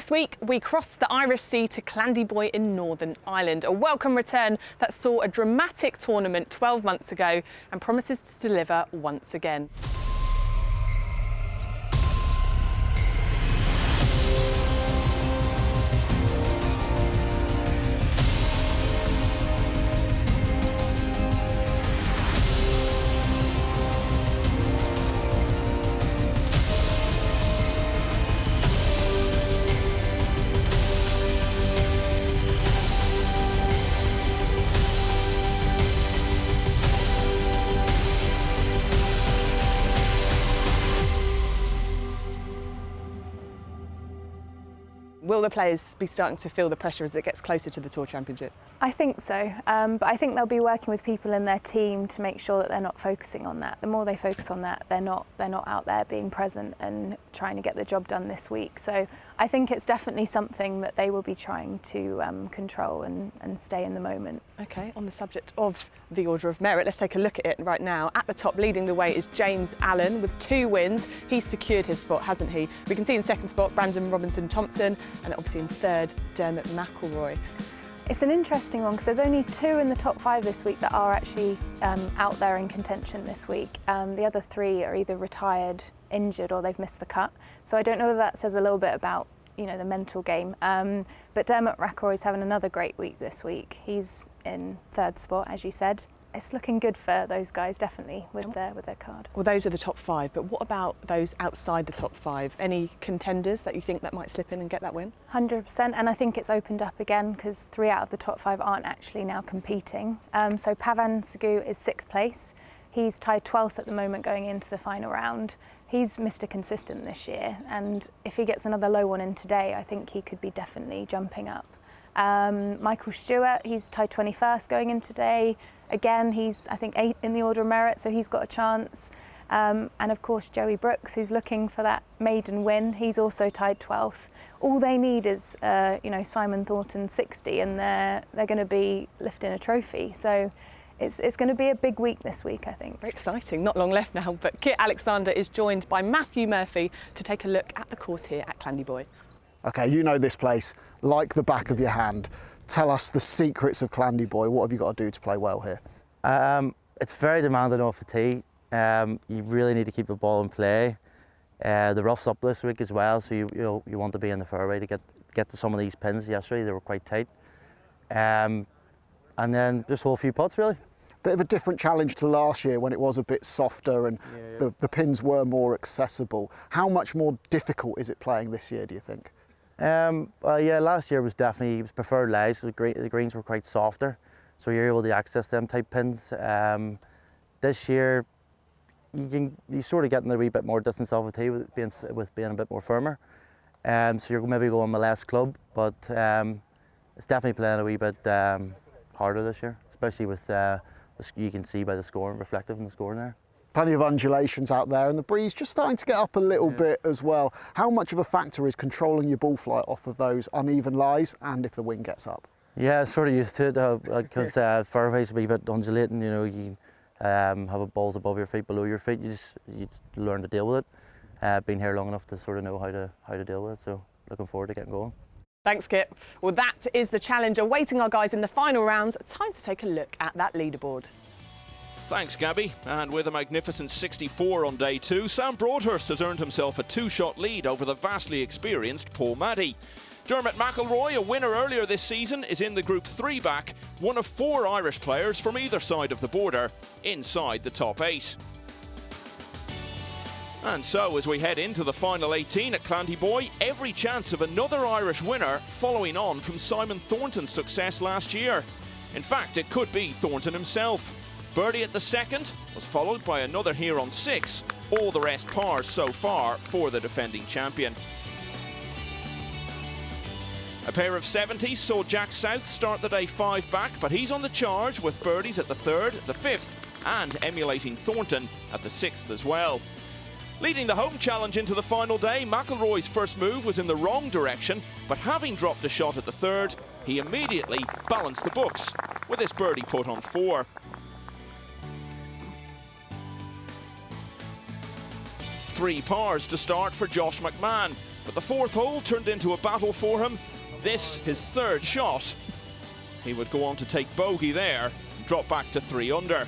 This week, we crossed the Irish Sea to Clandyboy in Northern Ireland, a welcome return that saw a dramatic tournament 12 months ago and promises to deliver once again. Will the players be starting to feel the pressure as it gets closer to the Tour Championships? I think so, but I think they'll be working with people in their team to make sure that they're not focusing on that. The more they focus on that, they're not out there being present and trying to get the job done this week. So I think it's definitely something that they will be trying to control and stay in the moment. OK, on the subject of the Order of Merit, let's take a look at it right now. At the top, leading the way is James Allen with 2 wins. He's secured his spot, hasn't he? We can see in second spot Brandon Robinson-Thompson, and obviously in third, Dermot McIlroy. It's an interesting one because there's only 2 in the top 5 this week that are actually out there in contention this week. The other 3 are either retired, injured, or they've missed the cut. So I don't know whether that says a little bit about the mental game. But Dermot McIlroy's having another great week this week. He's in third spot, as you said. It's looking good for those guys, definitely, with their card. Well, those are the top 5, but what about those outside the top 5? Any contenders that you think that might slip in and get that win? 100%, and I think it's opened up again because 3 out of the top 5 aren't actually now competing. So Pavan Sagu is 6th place. He's tied 12th at the moment going into the final round. He's Mr. Consistent this year, and if he gets another low one in today, I think he could be definitely jumping up. Michael Stewart, he's tied 21st going in today. Again, he's, I think, 8th in the Order of Merit, so he's got a chance. And of course, Joey Brooks, who's looking for that maiden win, he's also tied 12th. All they need is, Simon Thornton 60, and they're going to be lifting a trophy. So it's going to be a big week this week, I think. Very exciting. Not long left now, but Kit Alexander is joined by Matthew Murphy to take a look at the course here at Clandyboy. OK, you know this place like the back of your hand. Tell us the secrets of Clandyboy. What have you got to do to play well here? It's very demanding off the tee. You really need to keep the ball in play. The rough's up this week as well, so you want to be in the fairway to get to some of these pins. Yesterday they were quite tight. And then just hold a few putts, really. Bit of a different challenge to last year when it was a bit softer and the pins were more accessible. How much more difficult is it playing this year, do you think? Yeah, last year was definitely preferred lies. So the greens were quite softer, so you're able to access them type pins. This year, you sort of getting a wee bit more distance off the tee with being a bit more firmer. So you're maybe going with less club, but it's definitely playing a wee bit harder this year, especially with you can see by the scoring, reflective in the scoring there. Plenty of undulations out there, and the breeze just starting to get up a little bit as well. How much of a factor is controlling your ball flight off of those uneven lies, and if the wind gets up? Yeah, sort of used to it because fairways will be a bit undulating. You have balls above your feet, below your feet. You just learn to deal with it. Been here long enough to sort of know how to deal with it. So looking forward to getting going. Thanks, Kit. Well, that is the challenge awaiting our guys in the final rounds. Time to take a look at that leaderboard. Thanks, Gabby. And with a magnificent 64 on day 2, Sam Broadhurst has earned himself a 2-shot lead over the vastly experienced Paul Maddie. Dermot McIlroy, a winner earlier this season, is in the Group 3 back, one of 4 Irish players from either side of the border, inside the top 8. And so, as we head into the final 18 at Clandyboy, every chance of another Irish winner following on from Simon Thornton's success last year. In fact, it could be Thornton himself. Birdie at the second was followed by another here on 6. All the rest pars so far for the defending champion. A pair of 70s saw Jack South start the day 5 back, but he's on the charge with birdies at the 3rd, the 5th, and emulating Thornton at the 6th as well. Leading the home challenge into the final day, McIlroy's first move was in the wrong direction, but having dropped a shot at the 3rd, he immediately balanced the books with this birdie putt on 4. 3 pars to start for Josh McMahon. But the fourth hole turned into a battle for him. This, his third shot. He would go on to take bogey there and drop back to 3 under.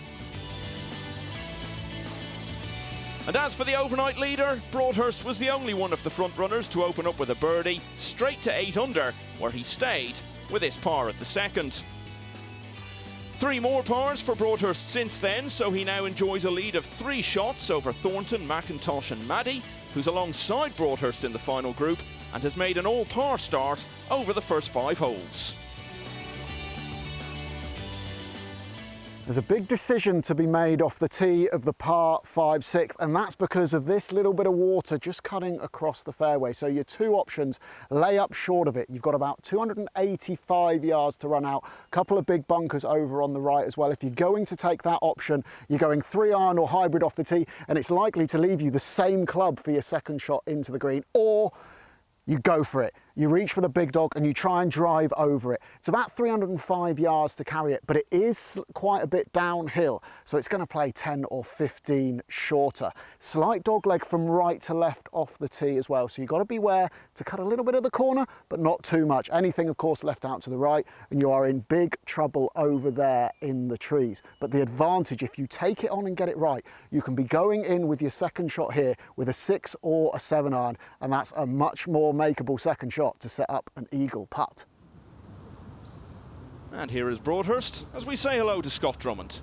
And as for the overnight leader, Broadhurst was the only one of the front runners to open up with a birdie, straight to 8 under, where he stayed with his par at the second. 3 more pars for Broadhurst since then, so he now enjoys a lead of 3 shots over Thornton, McIntosh and Maddie, who's alongside Broadhurst in the final group and has made an all-par start over the first 5 holes. There's a big decision to be made off the tee of the par 5 6th, and that's because of this little bit of water just cutting across the fairway. So your 2 options lay up short of it. You've got about 285 yards to run out, a couple of big bunkers over on the right as well. If you're going to take that option, you're going 3-iron or hybrid off the tee, and it's likely to leave you the same club for your second shot into the green, or you go for it. You reach for the big dog and you try and drive over it. It's about 305 yards to carry it, but it is quite a bit downhill, so it's going to play 10 or 15 shorter. Slight dog leg from right to left off the tee as well, so you've got to beware to cut a little bit of the corner, but not too much. Anything, of course, left out to the right, and you are in big trouble over there in the trees. But the advantage, if you take it on and get it right, you can be going in with your second shot here with a 6 or a 7-iron, and that's a much more makeable second shot to set up an eagle putt. And here is Broadhurst as we say hello to Scott Drummond.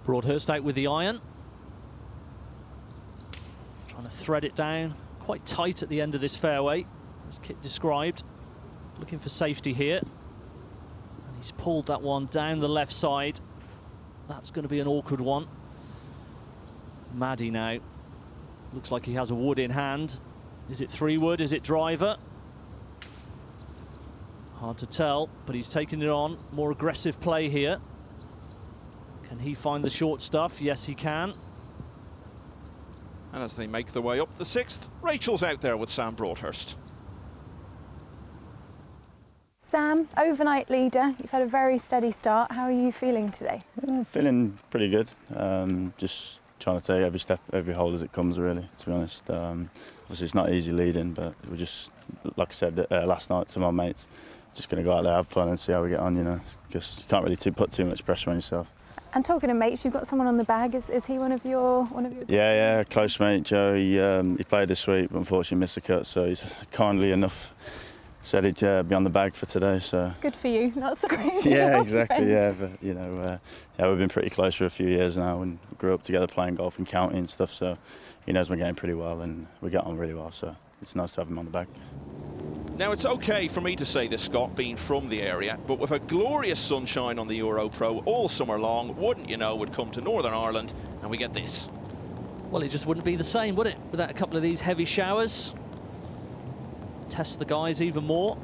Broadhurst out with the iron. Trying to thread it down quite tight at the end of this fairway, as Kit described. Looking for safety here. And he's pulled that one down the left side. That's going to be an awkward one. Maddie now. Looks like he has a wood in hand. Is it 3-wood? Is it driver? Hard to tell, but he's taking it on. More aggressive play here. Can he find the short stuff? Yes, he can. And as they make their way up the 6th, Rachel's out there with Sam Broadhurst. Sam, overnight leader, you've had a very steady start. How are you feeling today? Feeling pretty good. Just trying to take every step, every hole as it comes, really, to be honest. Obviously it's not easy leading, but we're just, like I said last night to my mates, just going to go out there, have fun and see how we get on, you know, because you can't really put too much pressure on yourself. And talking to mates, you've got someone on the bag. Is he one of your Yeah, close mate, Joe. He played this week, but unfortunately missed the cut, so he's kindly enough said he'd be on the bag for today. So it's good for you, not so great. Yeah, exactly. Friend. Yeah, but you know, yeah, we've been pretty close for a few years now, and we grew up together playing golf and county and stuff. So he knows my game pretty well, and we get on really well. So it's nice to have him on the bag. Now, it's okay for me to say this, Scott, being from the area, but with a glorious sunshine on the EuroPro all summer long, wouldn't you know, would come to Northern Ireland and we get this. Well, it just wouldn't be the same, would it, without a couple of these heavy showers? Test the guys even more.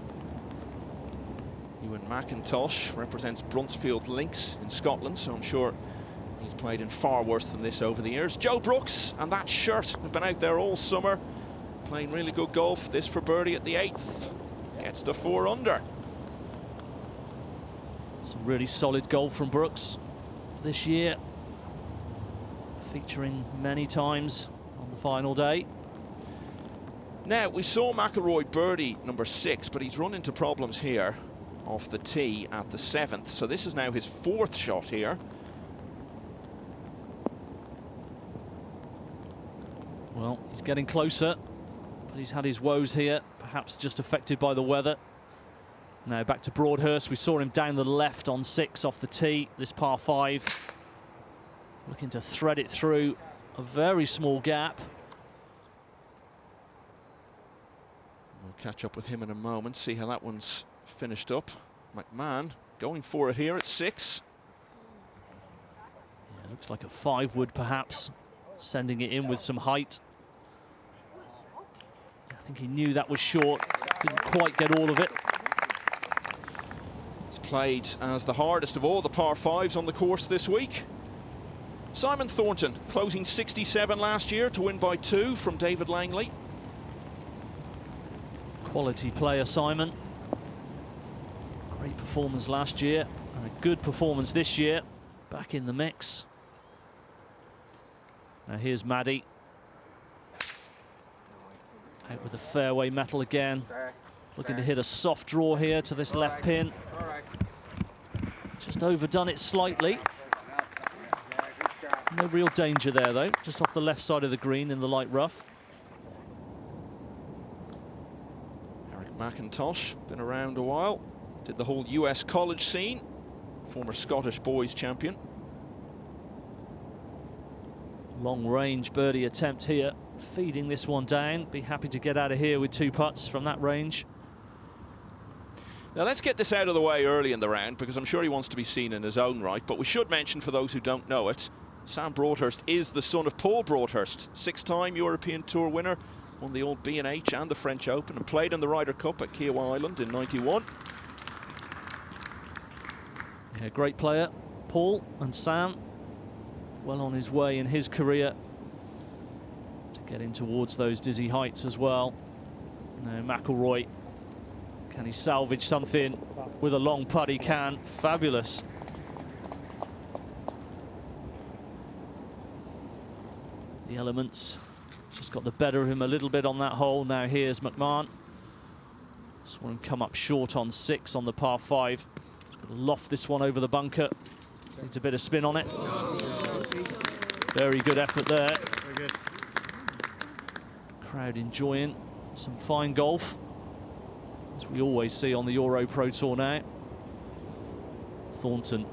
Ewan McIntosh represents Bruntsfield Lynx in Scotland, so I'm sure he's played in far worse than this over the years. Joe Brooks and that shirt have been out there all summer, playing really good golf. This for birdie at the 8th. Gets to 4 under. Some really solid golf from Brooks this year, featuring many times on the final day. Now, we saw McIlroy birdie number 6, but he's run into problems here off the tee at the 7th. So this is now his 4th shot here. Well, he's getting closer, but he's had his woes here, perhaps just affected by the weather. Now back to Broadhurst. We saw him down the left on 6 off the tee, this par 5. Looking to thread it through a very small gap. We'll catch up with him in a moment, see how that one's finished up. McMahon going for it here at 6. Yeah, looks like a 5-wood perhaps, sending it in with some height. I think he knew that was short, didn't quite get all of it. It's played as the hardest of all the par 5s on the course this week. Simon Thornton closing 67 last year to win by 2 from David Langley. Quality player, Simon. Great performance last year and a good performance this year. Back in the mix. Now here's Maddie. Out with the fairway metal again. Looking to hit a soft draw here to this left pin. Just overdone it slightly. No real danger there though, just off the left side of the green in the light rough. Eric McIntosh, been around a while, did the whole US college scene, former Scottish boys champion. Long range birdie attempt here, feeding this one down. Be happy to get out of here with 2 putts from that range. Now let's get this out of the way early in the round, because I'm sure he wants to be seen in his own right, but we should mention, for those who don't know it, Sam Broadhurst is the son of Paul Broadhurst, 6-time European Tour winner, won the old B&H and the French Open, and played in the Ryder Cup at Kiowa Island in '91. Yeah, great player, Paul, and Sam, well on his way in his career to getting towards those dizzy heights as well. Now McIlroy, can he salvage something with a long putt? He can, fabulous. The elements just got the better of him a little bit on that hole. Now here's McMahon. Saw him come up short on 6 on the par 5. He's got to loft this one over the bunker. Needs a bit of spin on it. Very good effort there. Very good. Crowd enjoying some fine golf, as we always see on the EuroPro Tour now. Thornton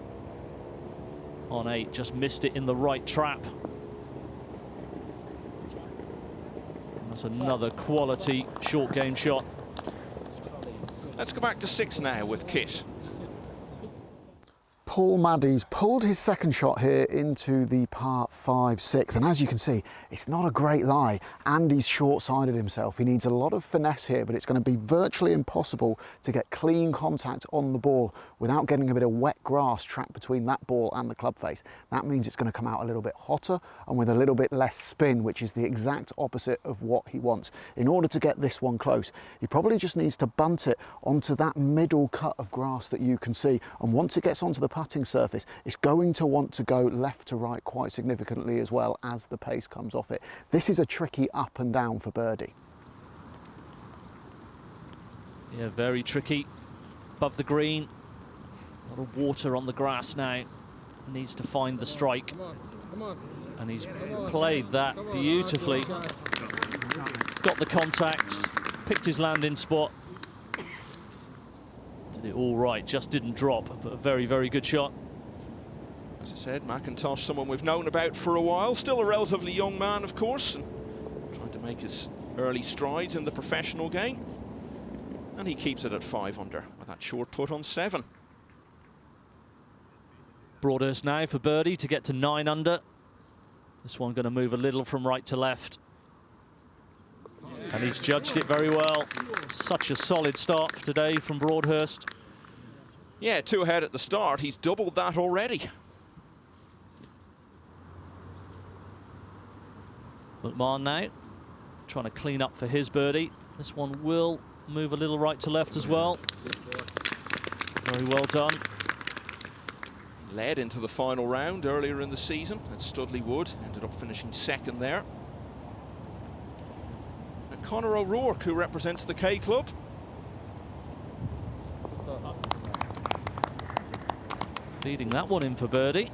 on 8, just missed it in the right trap. That's another quality short game shot. Let's go back to 6 now with Kit. Paul Maddie's pulled his second shot here into the par 5 sixth, and as you can see, it's not a great lie. Andy's short-sided himself. He needs a lot of finesse here, but it's going to be virtually impossible to get clean contact on the ball without getting a bit of wet grass trapped between that ball and the club face. That means it's going to come out a little bit hotter and with a little bit less spin, which is the exact opposite of what he wants. In order to get this one close, he probably just needs to bunt it onto that middle cut of grass that you can see, and once it gets onto the putting surface, it's going to want to go left to right quite significantly as well as the pace comes off it. This is a tricky up and down for birdie. Yeah, very tricky. Above the green, a lot of water on the grass now. Needs to find the strike. And he's played that beautifully. Got the contacts, picked his landing spot. Did it all right, just didn't drop, but a very, very good shot. As I said, McIntosh, someone we've known about for a while, still a relatively young man, of course, and trying to make his early strides in the professional game. And he keeps it at 5 under with that short putt on 7. Broadhurst now for birdie to get to 9 under. This one going to move a little from right to left. And he's judged it very well. Such a solid start today from Broadhurst. Yeah, 2 ahead at the start. He's doubled that already. McMahon now trying to clean up for his birdie. This one will move a little right to left as well. Very well done. Led into the final round earlier in the season at Studley Wood. Ended up finishing 2nd there. And Conor O'Rourke, who represents the K Club. Feeding that one in for birdie.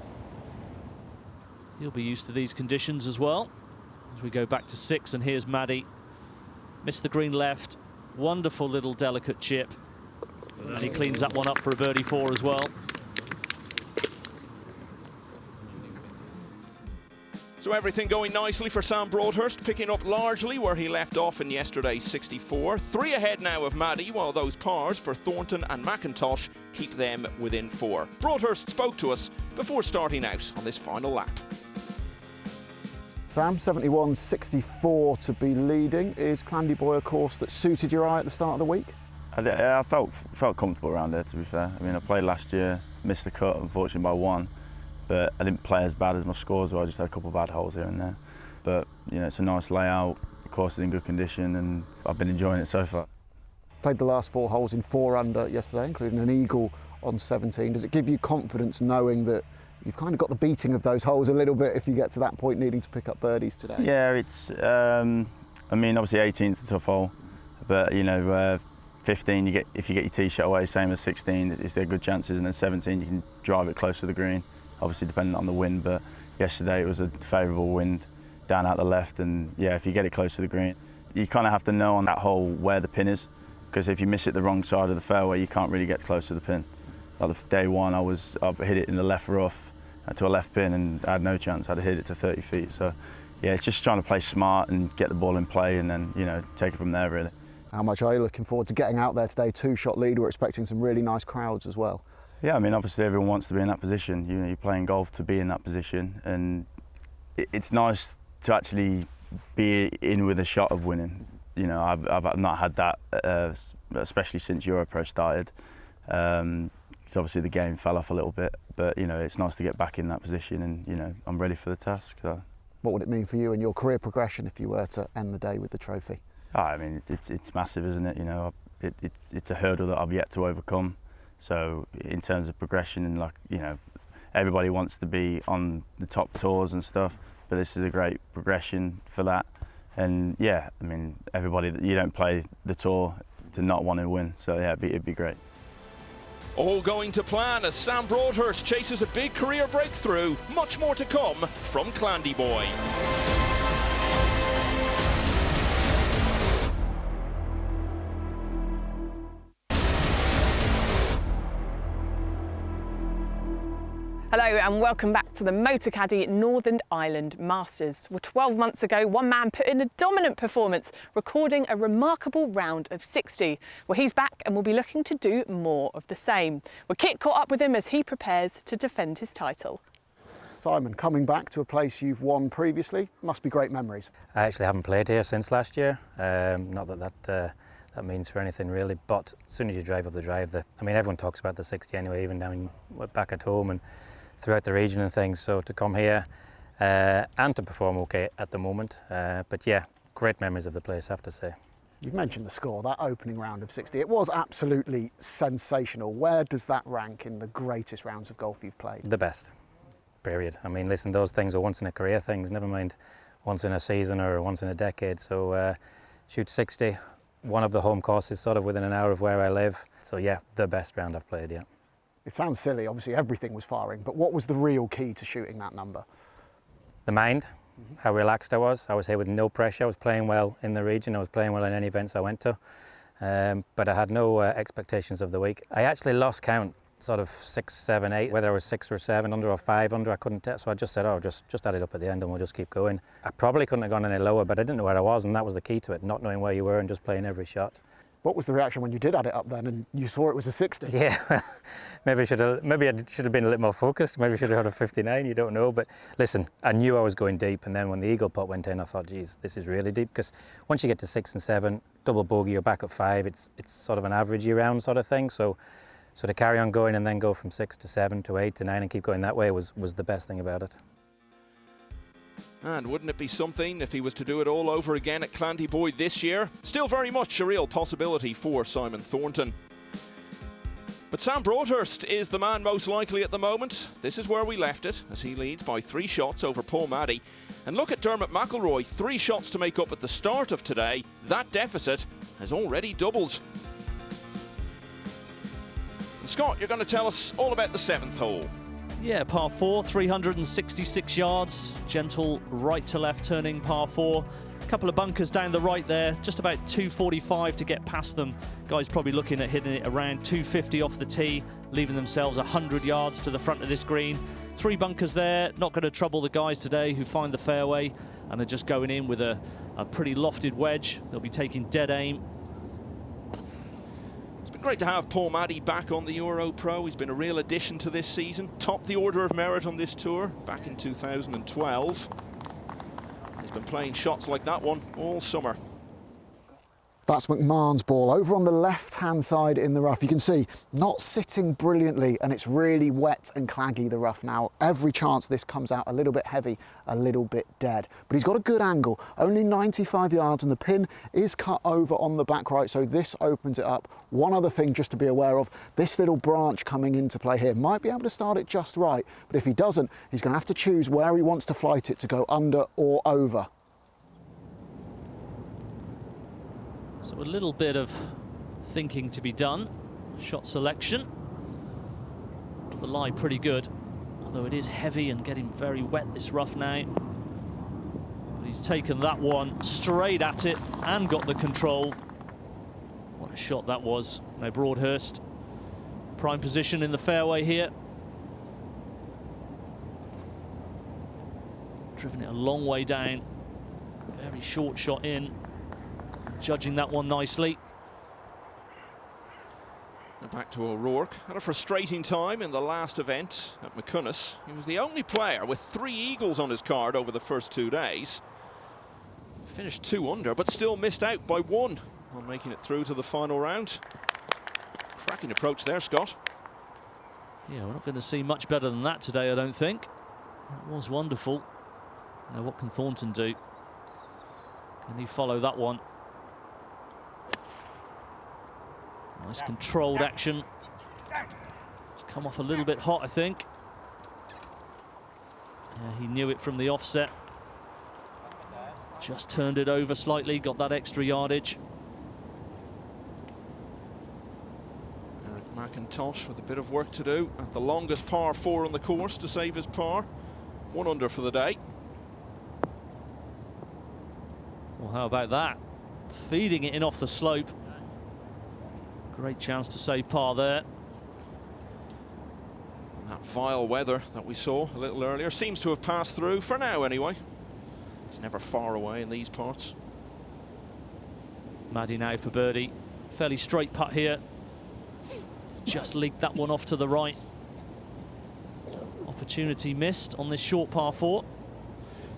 He'll be used to these conditions as well. As we go back to 6, and here's Maddie. Missed the green left. Wonderful little delicate chip. And he cleans that one up for a birdie 4 as well. So everything going nicely for Sam Broadhurst, picking up largely where he left off in yesterday's 64. 3 ahead now of Maddie, while those pars for Thornton and McIntosh keep them within 4. Broadhurst spoke to us before starting out on this final lap. Sam, 71.64 to be leading. Is Clandeboye a course that suited your eye at the start of the week? I felt comfortable around there, to be fair. I mean, I played last year, missed the cut, unfortunately, by 1. But I didn't play as bad as my scores were. I just had a couple of bad holes here and there. But, you know, it's a nice layout, the course is in good condition, and I've been enjoying it so far. Played the last 4 holes in 4 under yesterday, including an eagle on 17. Does it give you confidence knowing that you've kind of got the beating of those holes a little bit if you get to that point needing to pick up birdies today? Yeah, it's I mean, obviously 18's a tough hole, but you know, 15 if you get your tee shot away, same as 16, is there good chances, and then 17 you can drive it close to the green, obviously depending on the wind. But yesterday it was a favourable wind down out the left, and yeah, if you get it close to the green, you kind of have to know on that hole where the pin is, because if you miss it the wrong side of the fairway, you can't really get close to the pin. Like day one, I hit it in the left rough to a left pin, and I had no chance. I'd hit it to 30 feet. So yeah, it's just trying to play smart and get the ball in play, and then, you know, take it from there really. How much are you looking forward to getting out there today? 2-shot lead. We're expecting some really nice crowds as well. Yeah, I mean, obviously everyone wants to be in that position. You know, you're playing golf to be in that position, and it's nice to actually be in with a shot of winning. You know, I've not had that, especially since EuroPro started. So obviously the game fell off a little bit, but you know, it's nice to get back in that position, and you know, I'm ready for the task. So. What would it mean for you and your career progression if you were to end the day with the trophy? I mean, it's massive, isn't it? You know, it's a hurdle that I've yet to overcome. So in terms of progression, and like, you know, everybody wants to be on the top tours and stuff, but this is a great progression for that. And yeah, I mean, everybody, you don't play the tour to not want to win. So yeah, it'd be great. All going to plan as Sam Broadhurst chases a big career breakthrough. Much more to come from Clandy-boy. Hello and welcome back to the Motocaddy Northern Ireland Masters. Well, 12 months ago, one man put in a dominant performance, recording a remarkable round of 60. Well, he's back and will be looking to do more of the same. Well, Kit caught up with him as he prepares to defend his title. Simon, coming back to a place you've won previously, must be great memories. I actually haven't played here since last year. Not that means for anything really, but as soon as you drive up the drive, I mean, everyone talks about the 60 anyway, even down back at home and throughout the region and things. So to come here and to perform okay at the moment, but yeah, great memories of the place, I have to say. You've mentioned the score, that opening round of 60. It was absolutely sensational. Where does that rank in the greatest rounds of golf you've played? The best, period. I mean, listen, those things are once in a career things, never mind once in a season or once in a decade. So shoot 60, one of the home courses sort of within an hour of where I live. So yeah, the best round I've played, yeah. It sounds silly, obviously everything was firing, but what was the real key to shooting that number? The mind, how relaxed I was. I was here with no pressure. I was playing well in the region. I was playing well in any events I went to, but I had no expectations of the week. I actually lost count, sort of 6, 7, 8, whether I was 6 or 7 under or 5 under, I couldn't tell. So I just said, oh, just add it up at the end and we'll just keep going. I probably couldn't have gone any lower, but I didn't know where I was, and that was the key to it, not knowing where you were and just playing every shot. What was the reaction when you did add it up then and you saw it was a 60? Yeah, maybe I should have been a little more focused. Maybe I should have had a 59, you don't know. But listen, I knew I was going deep, and then when the eagle putt went in, I thought, geez, this is really deep, because once you get to 6 and 7, double bogey, you're back at 5, it's sort of an average round sort of thing. So to carry on going and then go from 6 to 7 to 8 to 9 and keep going that way was the best thing about it. And wouldn't it be something if he was to do it all over again at Clandy-boy this year? Still very much a real possibility for Simon Thornton. But Sam Broadhurst is the man most likely at the moment. This is where we left it, as he leads by 3 shots over Paul Maddie. And look at Dermot McIlroy, 3 shots to make up at the start of today. That deficit has already doubled. And Scott, you're going to tell us all about the 7th hole. Yeah, par 4, 366 yards, gentle right to left turning par 4. A couple of bunkers down the right there, just about 245 to get past them. Guys probably looking at hitting it around 250 off the tee, leaving themselves 100 yards to the front of this green. 3 bunkers there, not going to trouble the guys today who find the fairway and are just going in with a pretty lofted wedge. They'll be taking dead aim. Great to have Paul Maddie back on the EuroPro. He's been a real addition to this season. Topped the order of merit on this tour back in 2012. He's been playing shots like that one all summer. That's McMahon's ball over on the left-hand side in the rough. You can see not sitting brilliantly, and it's really wet and claggy, the rough now. Every chance this comes out a little bit heavy, a little bit dead. But he's got a good angle, only 95 yards, and the pin is cut over on the back right, so this opens it up. One other thing just to be aware of, this little branch coming into play here might be able to start it just right, but if he doesn't, he's going to have to choose where he wants to flight it to go under or over. So a little bit of thinking to be done. Shot selection. The lie pretty good, although it is heavy and getting very wet, this rough now. But he's taken that one straight at it and got the control. What a shot that was. Now Broadhurst, prime position in the fairway here. Driven it a long way down. Very short shot in. Judging that one nicely. Now back to O'Rourke. Had a frustrating time in the last event at McCunness. He was the only player with 3 eagles on his card over the first 2 days. Finished 2 under, but still missed out by 1 on making it through to the final round. Cracking approach there, Scott. Yeah, we're not going to see much better than that today, I don't think. That was wonderful. Now what can Thornton do? Can he follow that one? Nice controlled action. It's come off a little bit hot, I think. Yeah, he knew it from the offset. Just turned it over slightly, got that extra yardage. Eric McIntosh with a bit of work to do at the longest par 4 on the course to save his par. 1 under for the day. Well, how about that? Feeding it in off the slope. Great chance to save par there. That vile weather that we saw a little earlier seems to have passed through, for now anyway. It's never far away in these parts. Maddie now for birdie. Fairly straight putt here. Just leaked that one off to the right. Opportunity missed on this short par 4.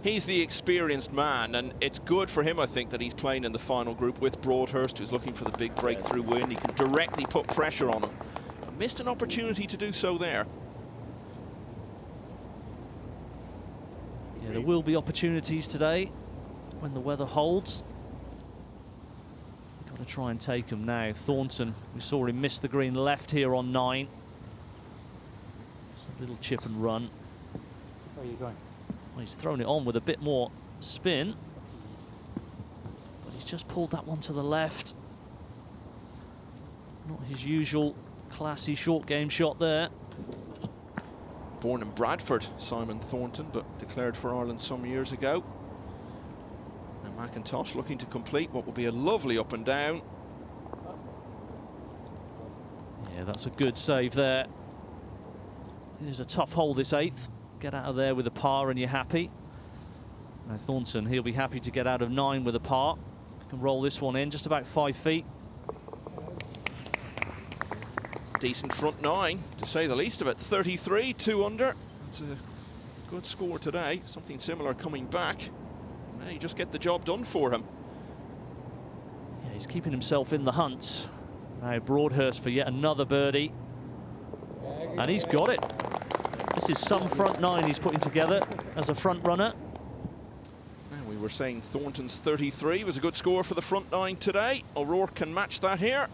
He's the experienced man, and it's good for him, I think, that he's playing in the final group with Broadhurst, who's looking for the big breakthrough win. He can directly put pressure on him. But missed an opportunity to do so there. Yeah, there will be opportunities today when the weather holds. Got to try and take them now. Thornton, we saw him miss the green left here on 9. Just a little chip and run. Where are you going? Well, he's thrown it on with a bit more spin, but he's just pulled that one to the left. Not his usual classy short game shot there. Born in Bradford, Simon Thornton, but declared for Ireland some years ago. And McIntosh looking to complete what will be a lovely up and down. Yeah, that's a good save there. It is a tough hole, this 8th. Get out of there with a par and you're happy. Now Thornton, he'll be happy to get out of 9 with a par. Can roll this one in just about 5 feet. Decent front 9, to say the least of it. 33, 2 under. That's a good score today. Something similar coming back. May just get the job done for him. Yeah, he's keeping himself in the hunt. Now Broadhurst for yet another birdie. And he's got it. This is some front 9 he's putting together as a front runner. Now we were saying Thornton's 33 was a good score for the front 9 today. O'Rourke can match that here.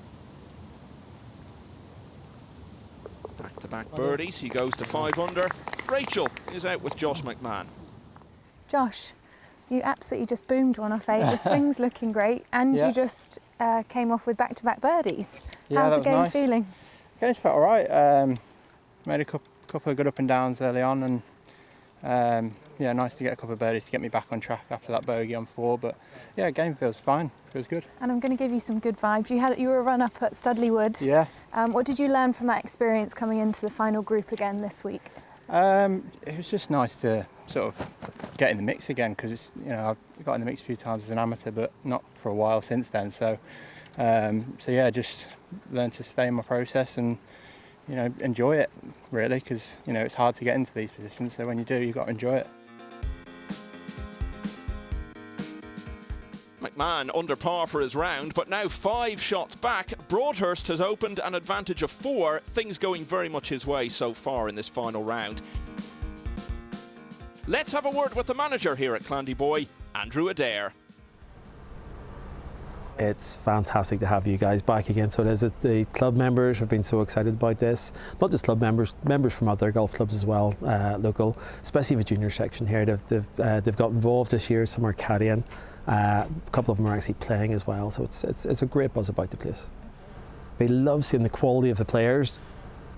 Back-to-back birdies. He goes to 5 under. Rachel is out with Josh McMahon. Josh, you absolutely just boomed one off 8. The swing's looking great, and you just came off with back-to-back birdies. Yeah, how's the game nice. feeling? The game's felt all right. Made a couple of good up and downs early on, and yeah, nice to get a couple of birdies to get me back on track after that bogey on 4. But yeah, game feels fine. Feels good. And I'm going to give you some good vibes. You were a run-up at Studley Wood. Yeah. What did you learn from that experience coming into the final group again this week? It was just nice to sort of get in the mix again, because I've got in the mix a few times as an amateur, but not for a while since then. So yeah, just learn to stay in my process and enjoy it really, because it's hard to get into these positions. So when you do, you've got to enjoy it. McMahon under par for his round, but now 5 shots back. Broadhurst has opened an advantage of 4. Things going very much his way so far in this final round. Let's have a word with the manager here at Clandyboy, Andrew Adair. It's fantastic to have you guys back again. So it is. The club members have been so excited about this. Not just club members from other golf clubs as well, local, especially the junior section here. They've got involved this year. Some are caddying, A couple of them are actually playing as well, so it's a great buzz about the place. We love seeing the quality of the players,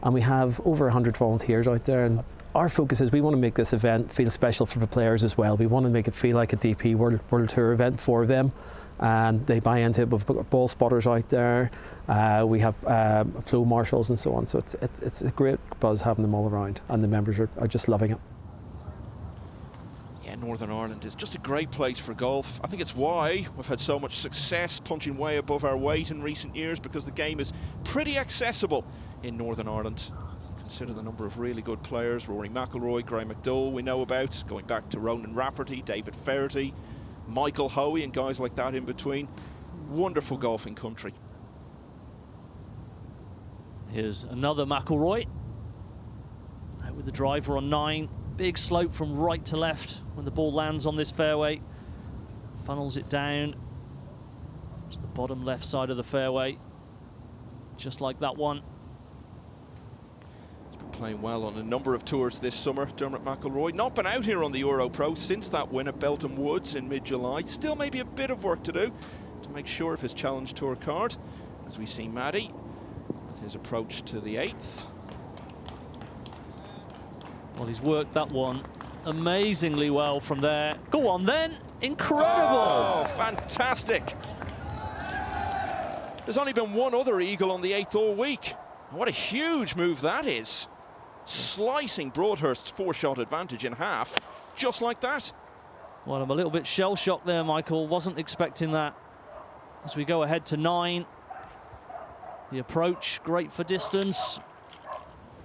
and we have over 100 volunteers out there, and our focus is we want to make this event feel special for the players as well. We want to make it feel like a DP World Tour event for them, and they buy into it. We've got ball spotters out there, we have flow marshals and so on, so it's a great buzz having them all around, and the members are just loving it. Yeah, Northern Ireland is just a great place for golf. I think it's why we've had so much success punching way above our weight in recent years, because the game is pretty accessible in Northern Ireland. Consider the number of really good players: Rory McIlroy, Graham McDowell we know about, going back to Ronan Rafferty, David Feherty, Michael Hoey and guys like that in between. Wonderful golfing country. Here's another McIlroy. Out with the driver on 9. Big slope from right to left when the ball lands on this fairway. Funnels it down to the bottom left side of the fairway. Just like that one. Playing well on a number of tours this summer, Dermot McIlroy. Not been out here on the EuroPro since that win at Belton Woods in mid-July. Still maybe a bit of work to do to make sure of his Challenge Tour card, as we see Maddie with his approach to the 8th. Well, he's worked that one amazingly well from there. Go on then, incredible! Oh, fantastic! There's only been one other eagle on the 8th all week. What a huge move that is. Slicing Broadhurst's 4-shot advantage in half, just like that. Well, I'm a little bit shell-shocked there, Michael. Wasn't expecting that. As we go ahead to 9. The approach, great for distance.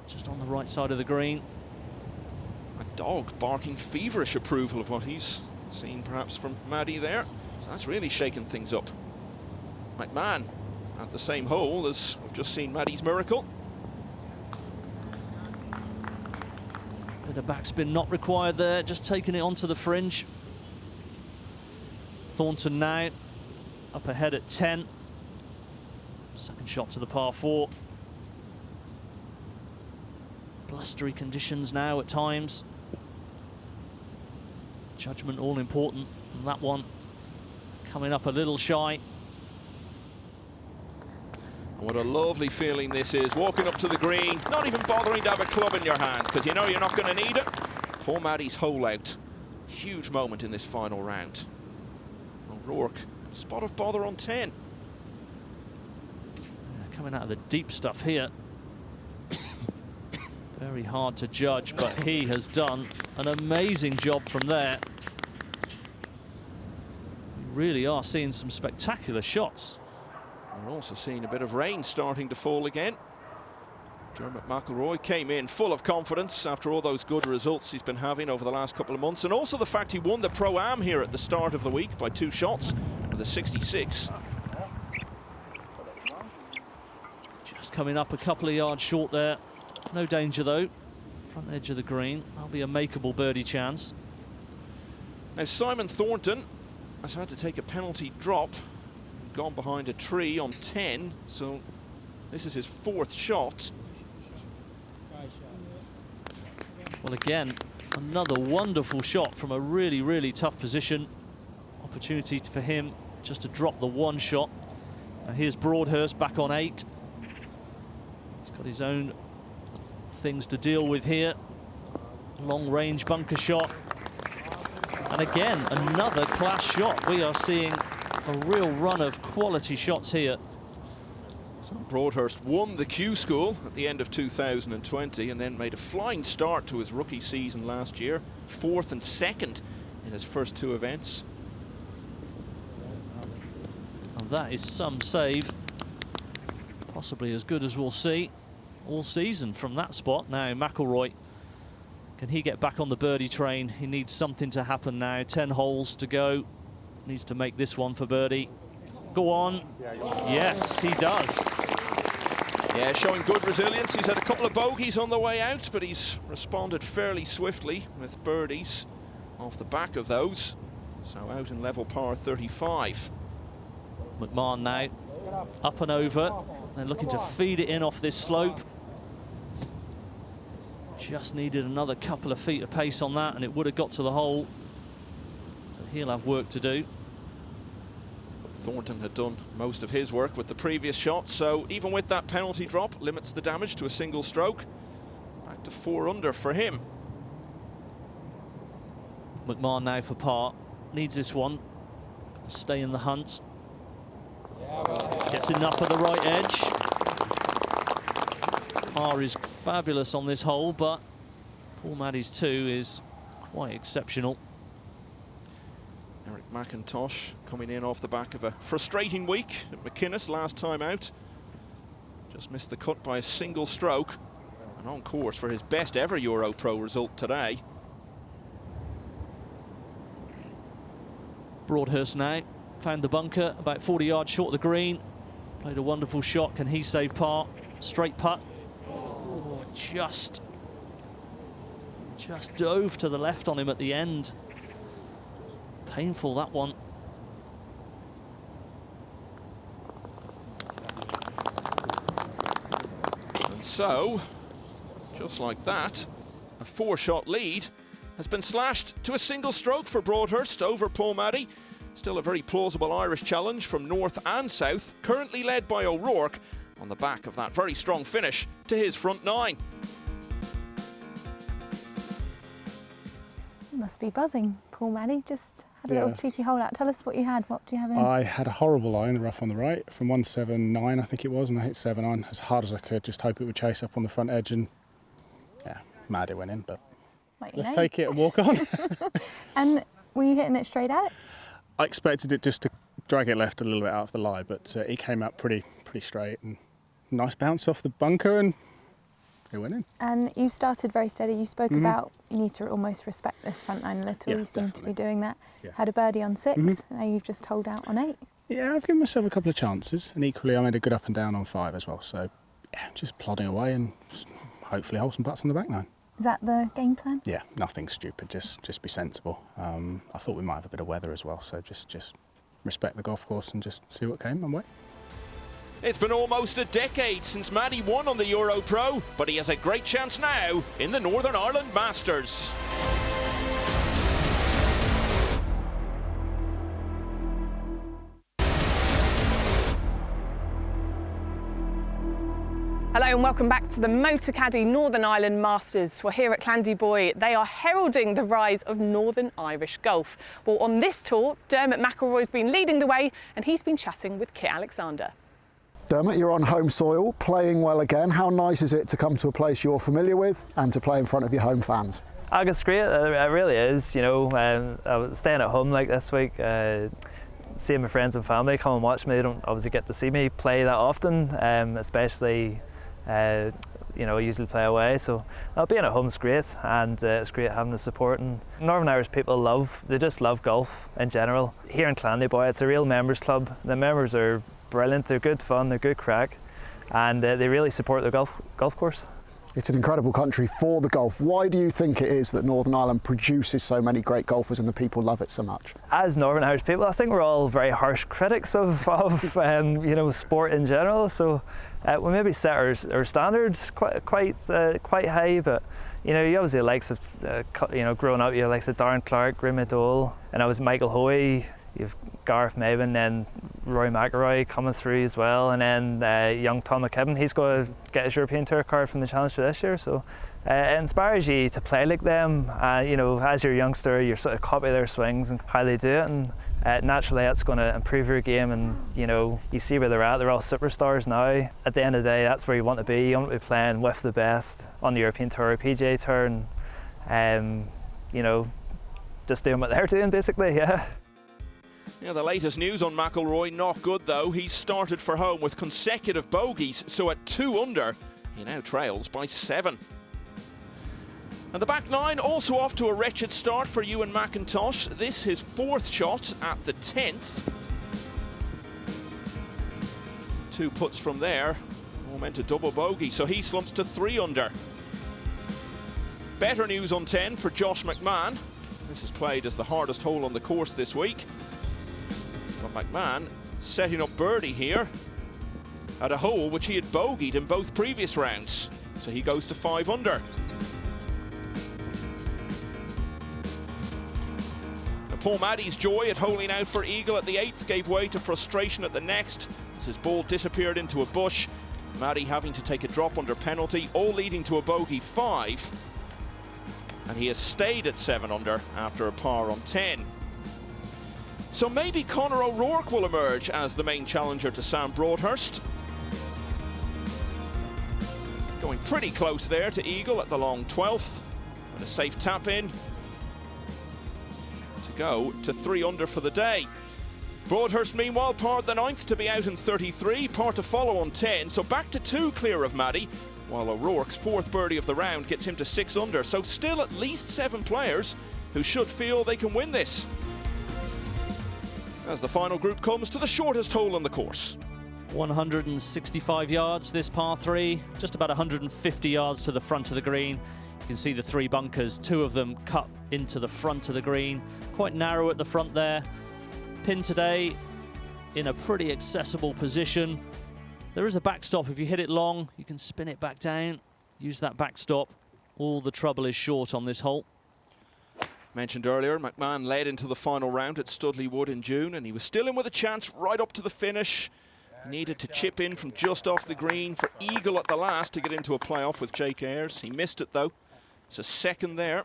Just on the right side of the green. A dog barking feverish approval of what he's seen perhaps from Maddie there. So that's really shaken things up. McMahon at the same hole as we've just seen Maddie's miracle. Bit of backspin not required there, just taking it onto the fringe. Thornton now up ahead at 10. Second shot to the par 4. Blustery conditions now at times. Judgment all important, and that one coming up a little shy. What a lovely feeling this is, walking up to the green, not even bothering to have a club in your hand, because you know you're not going to need it. Poor Maddie's hole out. Huge moment in this final round. O'Rourke, spot of bother on 10. Coming out of the deep stuff here. Very hard to judge, but he has done an amazing job from there. We really are seeing some spectacular shots. We're also seeing a bit of rain starting to fall again. Dermot McIlroy came in full of confidence after all those good results he's been having over the last couple of months, and also the fact he won the Pro-Am here at the start of the week by 2 shots with a 66. Just coming up a couple of yards short there. No danger though. Front edge of the green. That'll be a makeable birdie chance. Now Simon Thornton has had to take a penalty drop. Gone behind a tree on 10, so this is his 4th shot. Well, again, another wonderful shot from a really, really tough position. Opportunity for him just to drop the 1 shot. Now here's Broadhurst back on 8. He's got his own things to deal with here. Long range bunker shot. And again, another class shot. We are seeing a real run of quality shots here. So Broadhurst won the Q School at the end of 2020 and then made a flying start to his rookie season last year. 4th and 2nd in his first 2 events. And that is some save. Possibly as good as we'll see all season from that spot. Now McIlroy, can he get back on the birdie train? He needs something to happen now. 10 holes to go. Needs to make this one for birdie. Go on. Yes, he does. Yeah, showing good resilience. He's had a couple of bogeys on the way out, but he's responded fairly swiftly with birdies off the back of those. So out in level par 35. McMahon now up and over. They're looking to feed it in off this slope. Just needed another couple of feet of pace on that, and it would have got to the hole. But he'll have work to do. Thornton had done most of his work with the previous shot, so even with that penalty drop, limits the damage to a single stroke. Back to 4 under for him. McMahon now for par. Needs this one. Stay in the hunt. Gets enough at the right edge. Par is fabulous on this hole, but Paul Maddie's 2 is quite exceptional. Eric McIntosh coming in off the back of a frustrating week at McInnes last time out. Just missed the cut by a single stroke, and on course for his best ever EuroPro result today. Broadhurst now found the bunker about 40 yards short of the green. Played a wonderful shot. Can he save par? Straight putt. Oh, just dove to the left on him at the end. Painful, that one. And so, just like that, a 4-shot lead has been slashed to a single stroke for Broadhurst over Paul Maddie. Still a very plausible Irish challenge from north and south, currently led by O'Rourke on the back of that very strong finish to his front 9. Must be buzzing. Paul Maddie just had a little cheeky hole out. Tell us what you had. What do you have in? I had a horrible lie in the rough on the right from 179, I think it was, and I hit 7 on as hard as I could. Just hope it would chase up on the front edge, and yeah, Maddie went in, but let's take it and walk on. And were you hitting it straight at it? I expected it just to drag it left a little bit out of the lie, but it came out pretty straight and nice bounce off the bunker, and it went in. And you started very steady. You spoke about you need to almost respect this front line a little. Yeah, you seem to be doing that. Yeah. Had a birdie on 6. Now you've just holed out on 8. Yeah, I've given myself a couple of chances, and equally I made a good up and down on 5 as well. So yeah, just plodding away and hopefully hold some putts on the back 9. Is that the game plan? Yeah, nothing stupid, just be sensible. I thought we might have a bit of weather as well, so just respect the golf course and just see what came my way. It's been almost a decade since Maddie won on the EuroPro, but he has a great chance now in the Northern Ireland Masters. Hello and welcome back to the Motocaddy Northern Ireland Masters. Well, here at Clandyboy, they are heralding the rise of Northern Irish golf. Well, on this tour, Dermot McIlroy's been leading the way and he's been chatting with Kit Alexander. Dermot, you're on home soil, playing well again. How nice is it to come to a place you're familiar with and to play in front of your home fans? It's great, it really is. You know, I was staying at home like this week, seeing my friends and family come and watch me. They don't obviously get to see me play that often, especially you know, I usually play away, so being at home is great, and it's great having the support. And Northern Irish people they just love golf in general. Here in Clandyboy, it's a real members club. The members are brilliant, they're good fun, they're good crack, and they really support the golf course. It's an incredible country for the golf. Why do you think it is that Northern Ireland produces so many great golfers and the people love it so much? As Northern Irish people, I think we're all very harsh critics of you know, sport in general. So we maybe set our standards quite high, but you know, you obviously the likes of you know, growing up, you have likes of Darren Clark, Grim Dole, and I was Michael Hoey. You've Gareth Maben, then Rory McIlroy coming through as well, and then young Tom McKibben. He's going to get his European Tour card from the Challenge for this year, so it inspires you to play like them. You know, as you're a youngster, you sort of copy their swings and how they do it, and naturally that's going to improve your game. And you know, you see where they're at. They're all superstars now. At the end of the day, that's where you want to be. You want to be playing with the best on the European Tour, PGA Tour, and you know, just doing what they're doing basically. Yeah. Yeah, the latest news on McIlroy, not good though. He's started for home with consecutive bogeys, so at 2 under, he now trails by 7. And the back 9 also off to a wretched start for Ewan McIntosh. This his 4th shot at the 10th. 2 putts from there, all meant a double bogey, so he slumps to 3 under. Better news on 10 for Josh McMahon. This is played as the hardest hole on the course this week. But McMahon setting up birdie here at a hole which he had bogeyed in both previous rounds. So he goes to 5 under. Now Paul Maddie's joy at holing out for eagle at the 8th gave way to frustration at the next as his ball disappeared into a bush. Maddie having to take a drop under penalty, all leading to a bogey 5. And he has stayed at 7 under after a par on 10. So maybe Conor O'Rourke will emerge as the main challenger to Sam Broadhurst. Going pretty close there to eagle at the long 12th. And a safe tap in to go to 3 under for the day. Broadhurst meanwhile parred the 9th to be out in 33, par to follow on 10, so back to 2 clear of Maddie, while O'Rourke's 4th birdie of the round gets him to 6 under, so still at least 7 players who should feel they can win this. As the final group comes to the shortest hole on the course. 165 yards this par 3, just about 150 yards to the front of the green. You can see the 3 bunkers, 2 of them cut into the front of the green, quite narrow at the front there. Pin today in a pretty accessible position. There is a backstop. If you hit it long, you can spin it back down, use that backstop. All the trouble is short on this hole. Mentioned earlier, McMahon led into the final round at Studley Wood in June, and he was still in with a chance right up to the finish. Needed to chip in from just off the green for eagle at the last to get into a playoff with Jake Ayres. He missed it though. It's a 2nd there.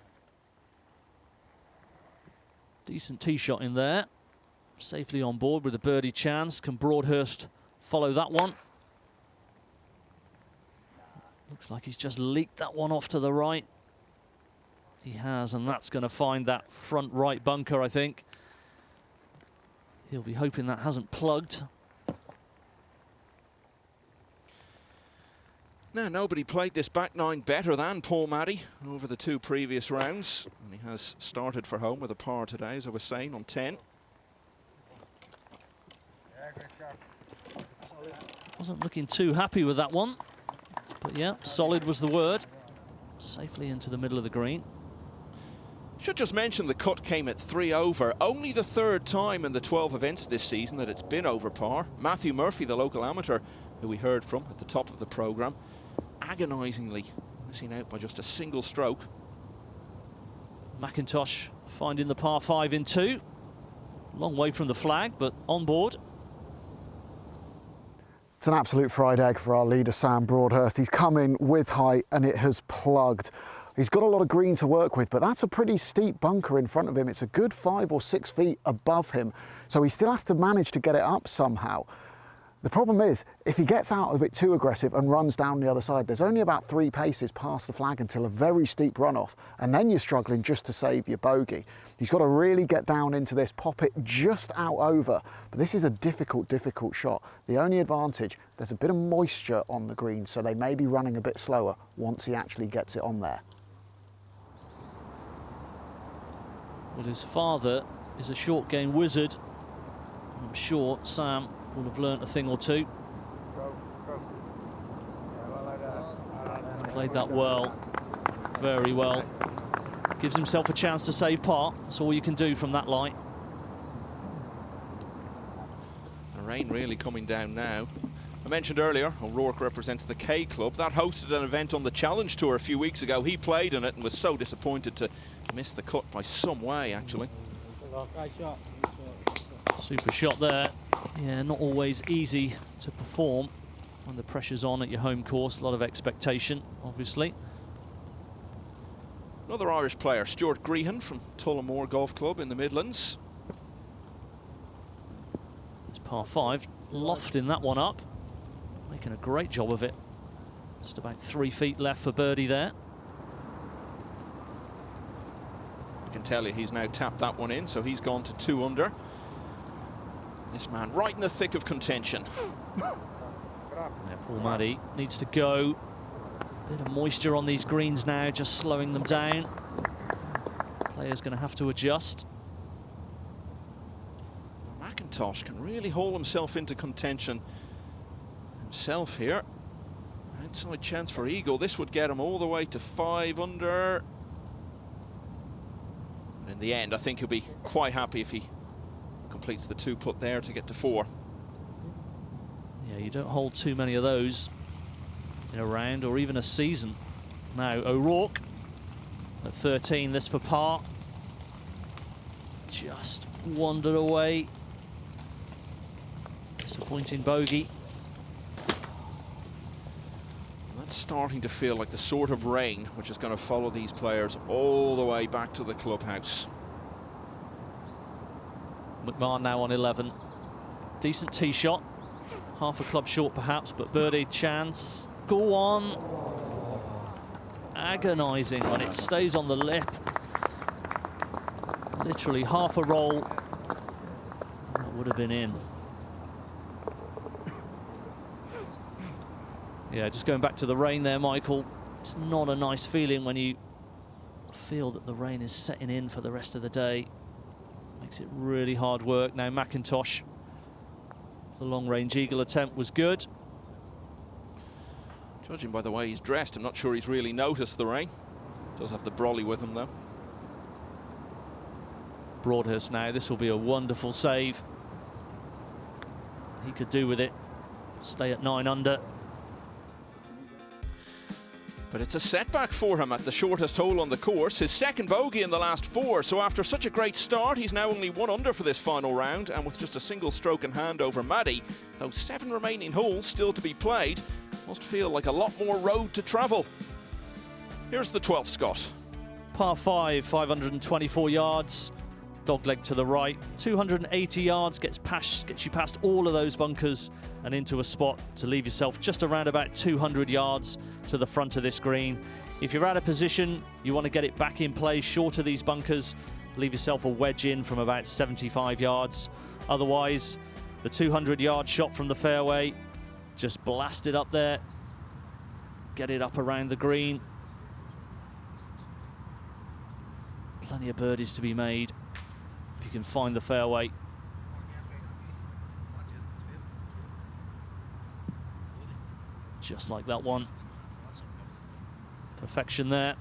Decent tee shot in there. Safely on board with a birdie chance. Can Broadhurst follow that one? Looks like he's just leaked that one off to the right. He has, and that's going to find that front right bunker, I think. He'll be hoping that hasn't plugged. Now, nobody played this back 9 better than Paul Maddie over the 2 previous rounds. And he has started for home with a par today, as I was saying, on 10. Wasn't looking too happy with that one. But yeah, solid was the word. Safely into the middle of the green. Should just mention the cut came at 3 over. Only the 3rd time in the 12 events this season that it's been over par. Matthew Murphy, the local amateur, who we heard from at the top of the programme, agonisingly missing out by just a single stroke. McIntosh finding the par 5 in 2. Long way from the flag, but on board. It's an absolute fried egg for our leader, Sam Broadhurst. He's come in with height and it has plugged. He's got a lot of green to work with, but that's a pretty steep bunker in front of him. It's a good 5 or 6 feet above him, so he still has to manage to get it up somehow. The problem is, if he gets out a bit too aggressive and runs down the other side, there's only about 3 paces past the flag until a very steep runoff, and then you're struggling just to save your bogey. He's got to really get down into this, pop it just out over, but this is a difficult shot. The only advantage, there's a bit of moisture on the green, so they may be running a bit slower once he actually gets it on there. Well, his father is a short game wizard. I'm sure Sam will have learnt a thing or two. Played that well, very well. Gives himself a chance to save par. That's all you can do from that line. The rain really coming down now. I mentioned earlier, O'Rourke represents the K Club. That hosted an event on the Challenge Tour a few weeks ago. He played in it and was so disappointed to miss the cut by some way, actually. Super shot there. Yeah, not always easy to perform when the pressure's on at your home course. A lot of expectation, obviously. Another Irish player, Stuart Grehan from Tullamore Golf Club in the Midlands. It's par 5, lofting that one up. Making a great job of it. Just about 3 feet left for birdie there. I can tell you he's now tapped that one in, so he's gone to 2 under. This man right in the thick of contention. Now Paul Maddie needs to go. Bit of moisture on these greens now, just slowing them down. Player's going to have to adjust. McIntosh can really haul himself into contention himself here. Outside chance for eagle. This would get him all the way to 5 under. But in the end, I think he'll be quite happy if he completes the 2 putt there to get to 4. Yeah, you don't hold too many of those in a round or even a season. Now O'Rourke at 13, this for par. Just wandered away. Disappointing bogey. That's starting to feel like the sort of rain which is going to follow these players all the way back to the clubhouse. McMahon now on 11. Decent tee shot. Half a club short perhaps, but birdie chance. Go on. Agonising when it stays on the lip. Literally half a roll. That would have been in. Yeah, just going back to the rain there, Michael. It's not a nice feeling when you feel that the rain is setting in for the rest of the day. Makes it really hard work. Now McIntosh, the long-range eagle attempt was good. Judging by the way he's dressed, I'm not sure he's really noticed the rain. Does have the brolly with him though. Broadhurst now, this will be a wonderful save. He could do with it. Stay at 9 under. But it's a setback for him at the shortest hole on the course. His second bogey in the last 4. So after such a great start, he's now only 1 under for this final round. And with just a single stroke in hand over Maddie, those 7 remaining holes still to be played, must feel like a lot more road to travel. Here's the 12th, Scott. Par 5, 524 yards. Dogleg to the right. 280 yards gets you past all of those bunkers and into a spot to leave yourself just around about 200 yards to the front of this green. If you're out of position, you want to get it back in play short of these bunkers, leave yourself a wedge in from about 75 yards. Otherwise, the 200-yard shot from the fairway, just blast it up there, get it up around the green. Plenty of birdies to be made if you can find the fairway. Just like that one. Perfection there.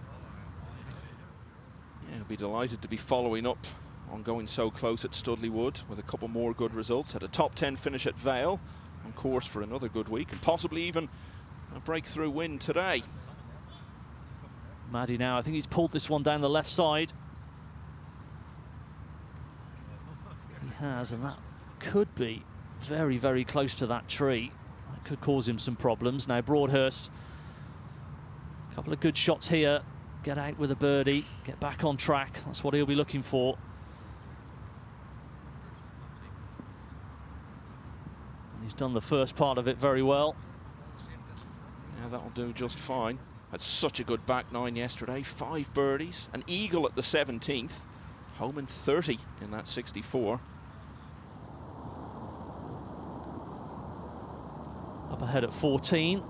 Yeah, he'll be delighted to be following up on going so close at Studley Wood with a couple more good results. Had a top 10 finish at Vale, on course for another good week, and possibly even a breakthrough win today. Maddie now, I think he's pulled this one down the left side. He has, and that could be very, very close to that tree. That could cause him some problems. Now Broadhurst, a couple of good shots here. Get out with a birdie, get back on track. That's what he'll be looking for. And he's done the first part of it very well. Yeah, that'll do just fine. Had such a good back 9 yesterday. 5 birdies, an eagle at the 17th. Home in 30 in that 64. Up ahead at 14.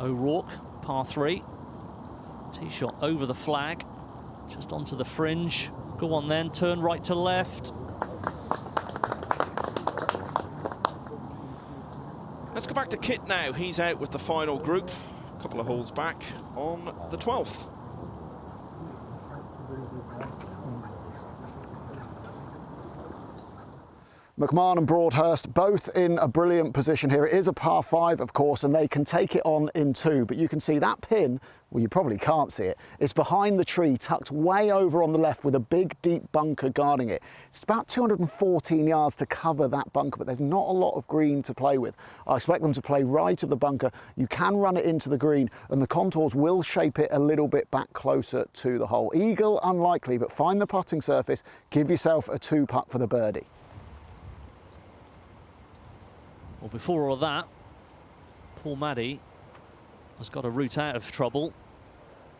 O'Rourke, par 3. Tee shot over the flag, just onto the fringe. Go on then, turn right to left. Let's go back to Kit now. He's out with the final group. A couple of holes back on the 12th. McMahon and Broadhurst both in a brilliant position here. It is a par 5, of course, and they can take it on in 2. But you can see that pin, well, you probably can't see it. It's behind the tree, tucked way over on the left with a big, deep bunker guarding it. It's about 214 yards to cover that bunker, but there's not a lot of green to play with. I expect them to play right of the bunker. You can run it into the green, and the contours will shape it a little bit back closer to the hole. Eagle, unlikely, but find the putting surface. Give yourself a 2-putt for the birdie. Well, before all of that, poor Maddie has got a route out of trouble,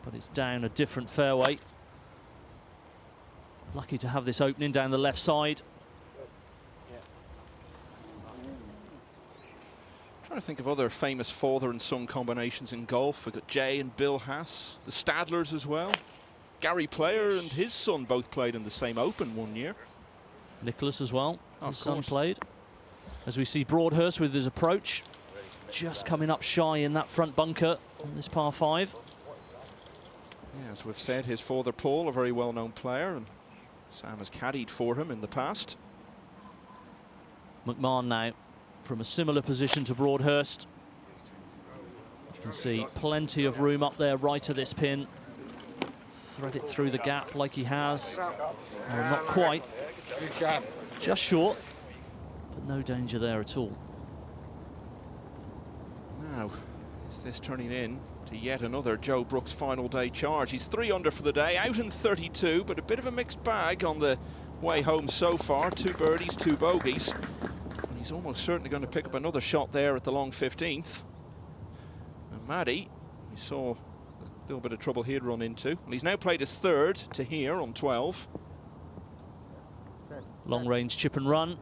but it's down a different fairway. Lucky to have this opening down the left side. Trying to think of other famous father and son combinations in golf. We've got Jay and Bill Haas, the Stadlers as well. Gary Player and his son both played in the same Open one year. Nicholas as well, his son played. As we see Broadhurst with his approach, just coming up shy in that front bunker on this par 5. Yeah, as we've said, his father Paul, a very well-known player, and Sam has caddied for him in the past. McMahon now from a similar position to Broadhurst. You can see plenty of room up there right of this pin. thread it through the gap like he has. Oh, not quite. Just short, but no danger there at all. Now, is this turning in to yet another Joe Brooks final day charge? He's 3 under for the day, out in 32, but a bit of a mixed bag on the way home so far. 2 birdies, 2 bogeys. And he's almost certainly going to pick up another shot there at the long 15th. And Maddie, we saw a little bit of trouble he'd run into. And he's now played his 3rd to here on 12. Long range chip and run.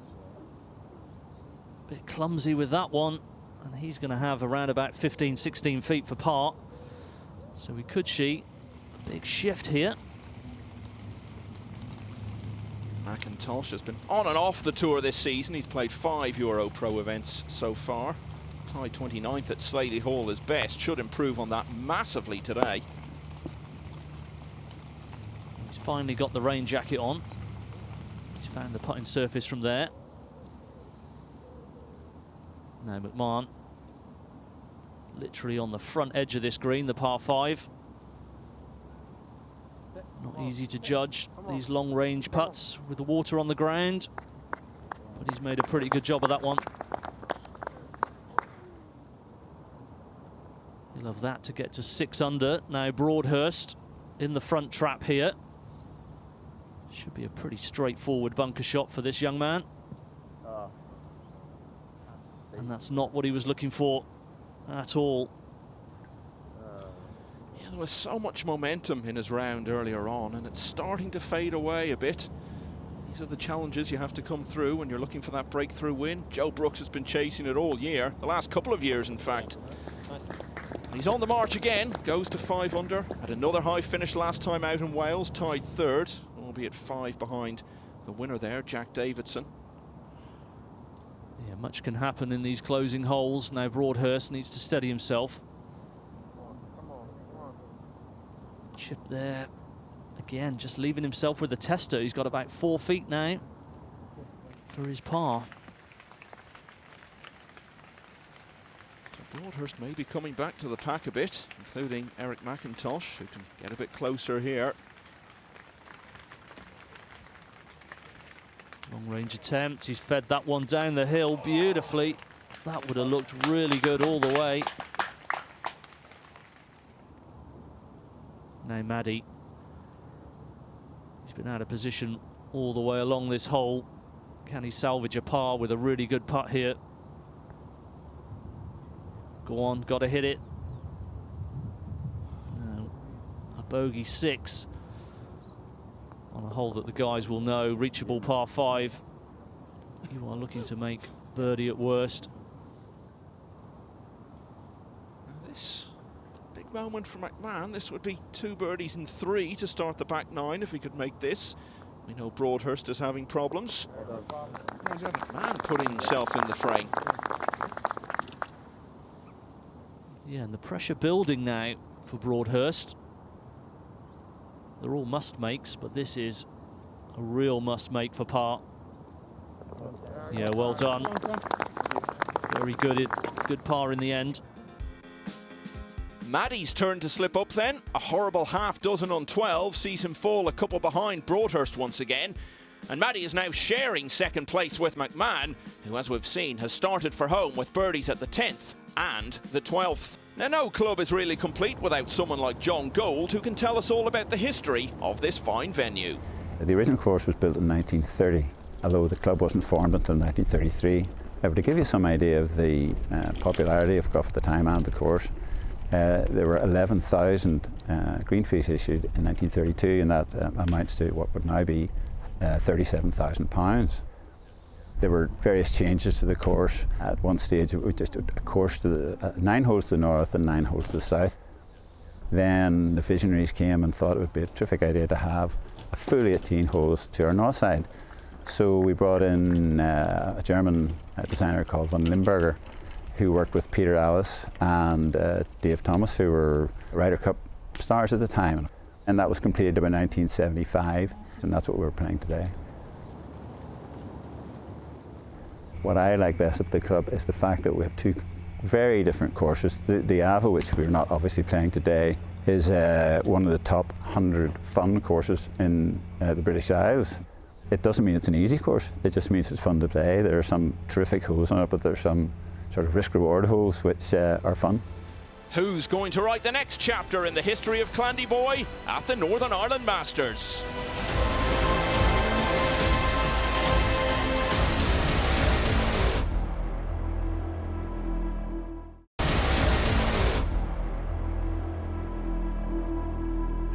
Bit clumsy with that one. And he's going to have around about 15, 16 feet for par. So we could see a big shift here. McIntosh has been on and off the tour this season. He's played 5 EuroPro events so far. Tied 29th at Slaley Hall is best. Should improve on that massively today. He's finally got the rain jacket on. He's found the putting surface from there. Now McMahon, literally on the front edge of this green, the par 5. Not easy to judge these long range putts with the water on the ground, but he's made a pretty good job of that one. He'll have that to get to 6 under. Now Broadhurst in the front trap here. Should be a pretty straightforward bunker shot for this young man. And that's not what he was looking for at all. Yeah, there was so much momentum in his round earlier on, and it's starting to fade away a bit. These are the challenges you have to come through when you're looking for that breakthrough win. Joe Brooks has been chasing it all year, the last couple of years in fact. And he's on the march again, goes to 5 under, had another high finish last time out in Wales, tied 3rd, albeit 5 behind the winner there, Jack Davidson. Yeah, much can happen in these closing holes. Now Broadhurst needs to steady himself. Chip there. Again, just leaving himself with the tester. He's got about 4 feet now for his par. So Broadhurst may be coming back to the pack a bit, including Eric McIntosh, who can get a bit closer here. Long range attempt, he's fed that one down the hill beautifully. That would have looked really good all the way. Now Maddie, he's been out of position all the way along this hole. Can he salvage a par with a really good putt here? Go on, got to hit it. No, a bogey 6. On a hole that the guys will know, reachable par 5. You are looking to make birdie at worst. This big moment for McMahon. This would be 2 birdies in 3 to start the back 9 if he could make this. We know Broadhurst is having problems. McMahon putting himself in the frame. Yeah, and the pressure building now for Broadhurst. They're all must-makes, but this is a real must-make for par. Yeah, well done. Very good, good par in the end. Maddie's turn to slip up then. A horrible half dozen on 12 sees him fall a couple behind Broadhurst once again. And Maddie is now sharing 2nd place with McMahon, who, as we've seen, has started for home with birdies at the 10th and the 12th. Now, no club is really complete without someone like John Gold, who can tell us all about the history of this fine venue. The original course was built in 1930, although the club wasn't formed until 1933. However, to give you some idea of the popularity of golf at the time and the course, there were 11,000 green fees issued in 1932, and that amounts to what would now be £37,000. There were various changes to the course. At one stage, it was just a course to the 9 holes to the north and 9 holes to the south. Then the visionaries came and thought it would be a terrific idea to have a full 18 holes to our north side. So we brought in a German designer called von Limburger, who worked with Peter Allis and Dave Thomas, who were Ryder Cup stars at the time. And that was completed about 1975, and that's what we're playing today. What I like best at the club is the fact that we have 2 very different courses. The Ava, which we're not obviously playing today, is one of the top 100 fun courses in the British Isles. It doesn't mean it's an easy course, it just means it's fun to play. There are some terrific holes on it, but there's some sort of risk-reward holes which are fun. Who's going to write the next chapter in the history of Clandyboy at the Northern Ireland Masters?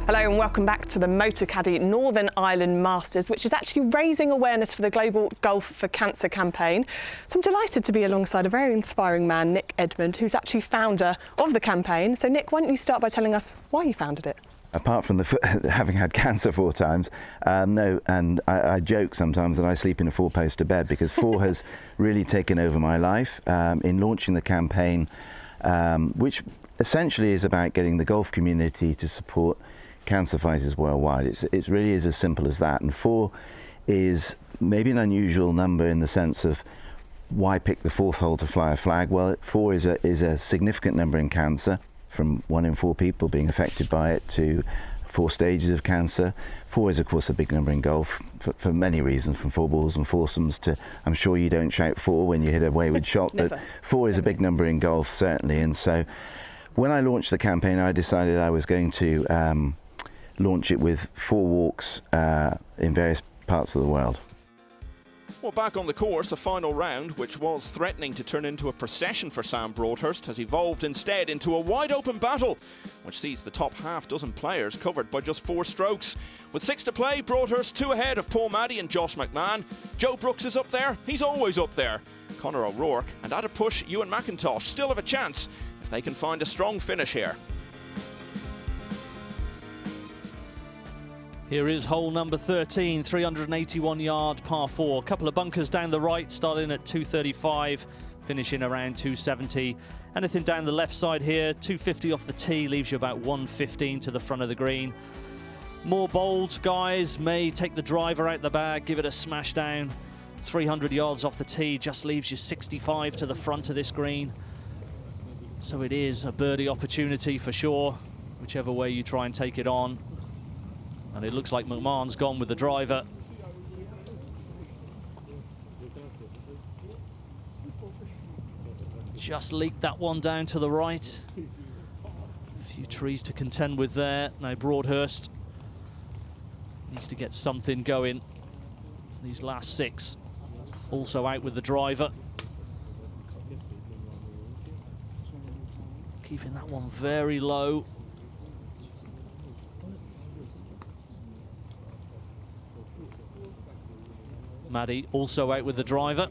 Hello and welcome back to the Motocaddy Northern Ireland Masters, which is actually raising awareness for the Global Golf for Cancer campaign. So I'm delighted to be alongside a very inspiring man, Nick Edmund, who's actually founder of the campaign. So Nick, why don't you start by telling us why you founded it? Apart from having had cancer 4 times, no, and I joke sometimes that I sleep in a 4-poster bed because 4 has really taken over my life. In launching the campaign, which essentially is about getting the golf community to support cancer fighters worldwide. It really is as simple as that. And 4 is maybe an unusual number in the sense of why pick the 4th hole to fly a flag? Well, 4 is a significant number in cancer, from 1 in 4 people being affected by it to 4 stages of cancer. 4 is of course a big number in golf for many reasons, from 4 balls and foursomes to, I'm sure you don't shout 4 when you hit a wayward shot, but 4 is a big number in golf certainly. And so when I launched the campaign, I decided I was going to launch it with 4 walks in various parts of the world. Well, back on the course, a final round, which was threatening to turn into a procession for Sam Broadhurst, has evolved instead into a wide-open battle, which sees the top half-dozen players covered by just 4 strokes. With 6 to play, Broadhurst 2 ahead of Paul Maddie and Josh McMahon. Joe Brooks is up there, he's always up there. Conor O'Rourke and at a push, Ewan McIntosh still have a chance if they can find a strong finish here. Here is hole number 13, 381-yard par 4. A couple of bunkers down the right, starting at 235, finishing around 270. Anything down the left side here, 250 off the tee, leaves you about 115 to the front of the green. More bold guys may take the driver out the bag, give it a smash down. 300 yards off the tee, just leaves you 65 to the front of this green. So it is a birdie opportunity for sure, whichever way you try and take it on. And it looks like McMahon's gone with the driver. Just leaked that one down to the right. A few trees to contend with there. Now Broadhurst needs to get something going. These last 6 also out with the driver. Keeping that one very low. Maddie also out with the driver.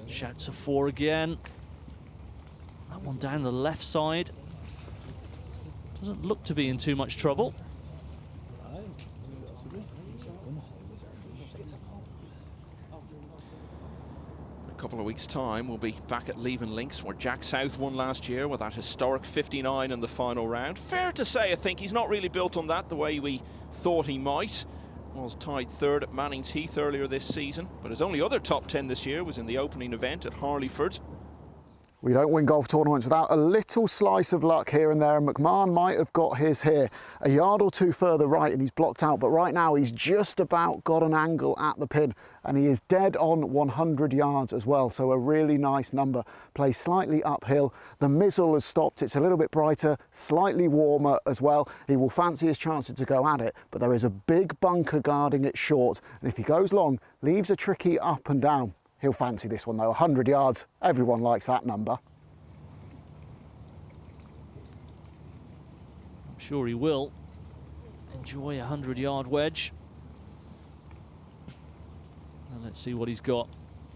Shouts a 4 again. That one down the left side. Doesn't look to be in too much trouble. Couple of weeks' time, we'll be back at Leven Links, where Jack South won last year with that historic 59 in the final round. Fair to say, I think he's not really built on that the way we thought he might. Was tied 3rd at Manning's Heath earlier this season, but his only other top 10 this year was in the opening event at Harleyford. We don't win golf tournaments without a little slice of luck here and there, and McMahon might have got his here a yard or 2 further right and he's blocked out, but right now he's just about got an angle at the pin and he is dead on 100 yards as well, so a really nice number. Plays slightly uphill, the mizzle has stopped, it's a little bit brighter, slightly warmer as well. He will fancy his chances to go at it, but there is a big bunker guarding it short, and if he goes long, leaves a tricky up and down. He'll fancy this one though, 100 yards, everyone likes that number. I'm sure he will enjoy a 100-yard wedge. And let's see what he's got.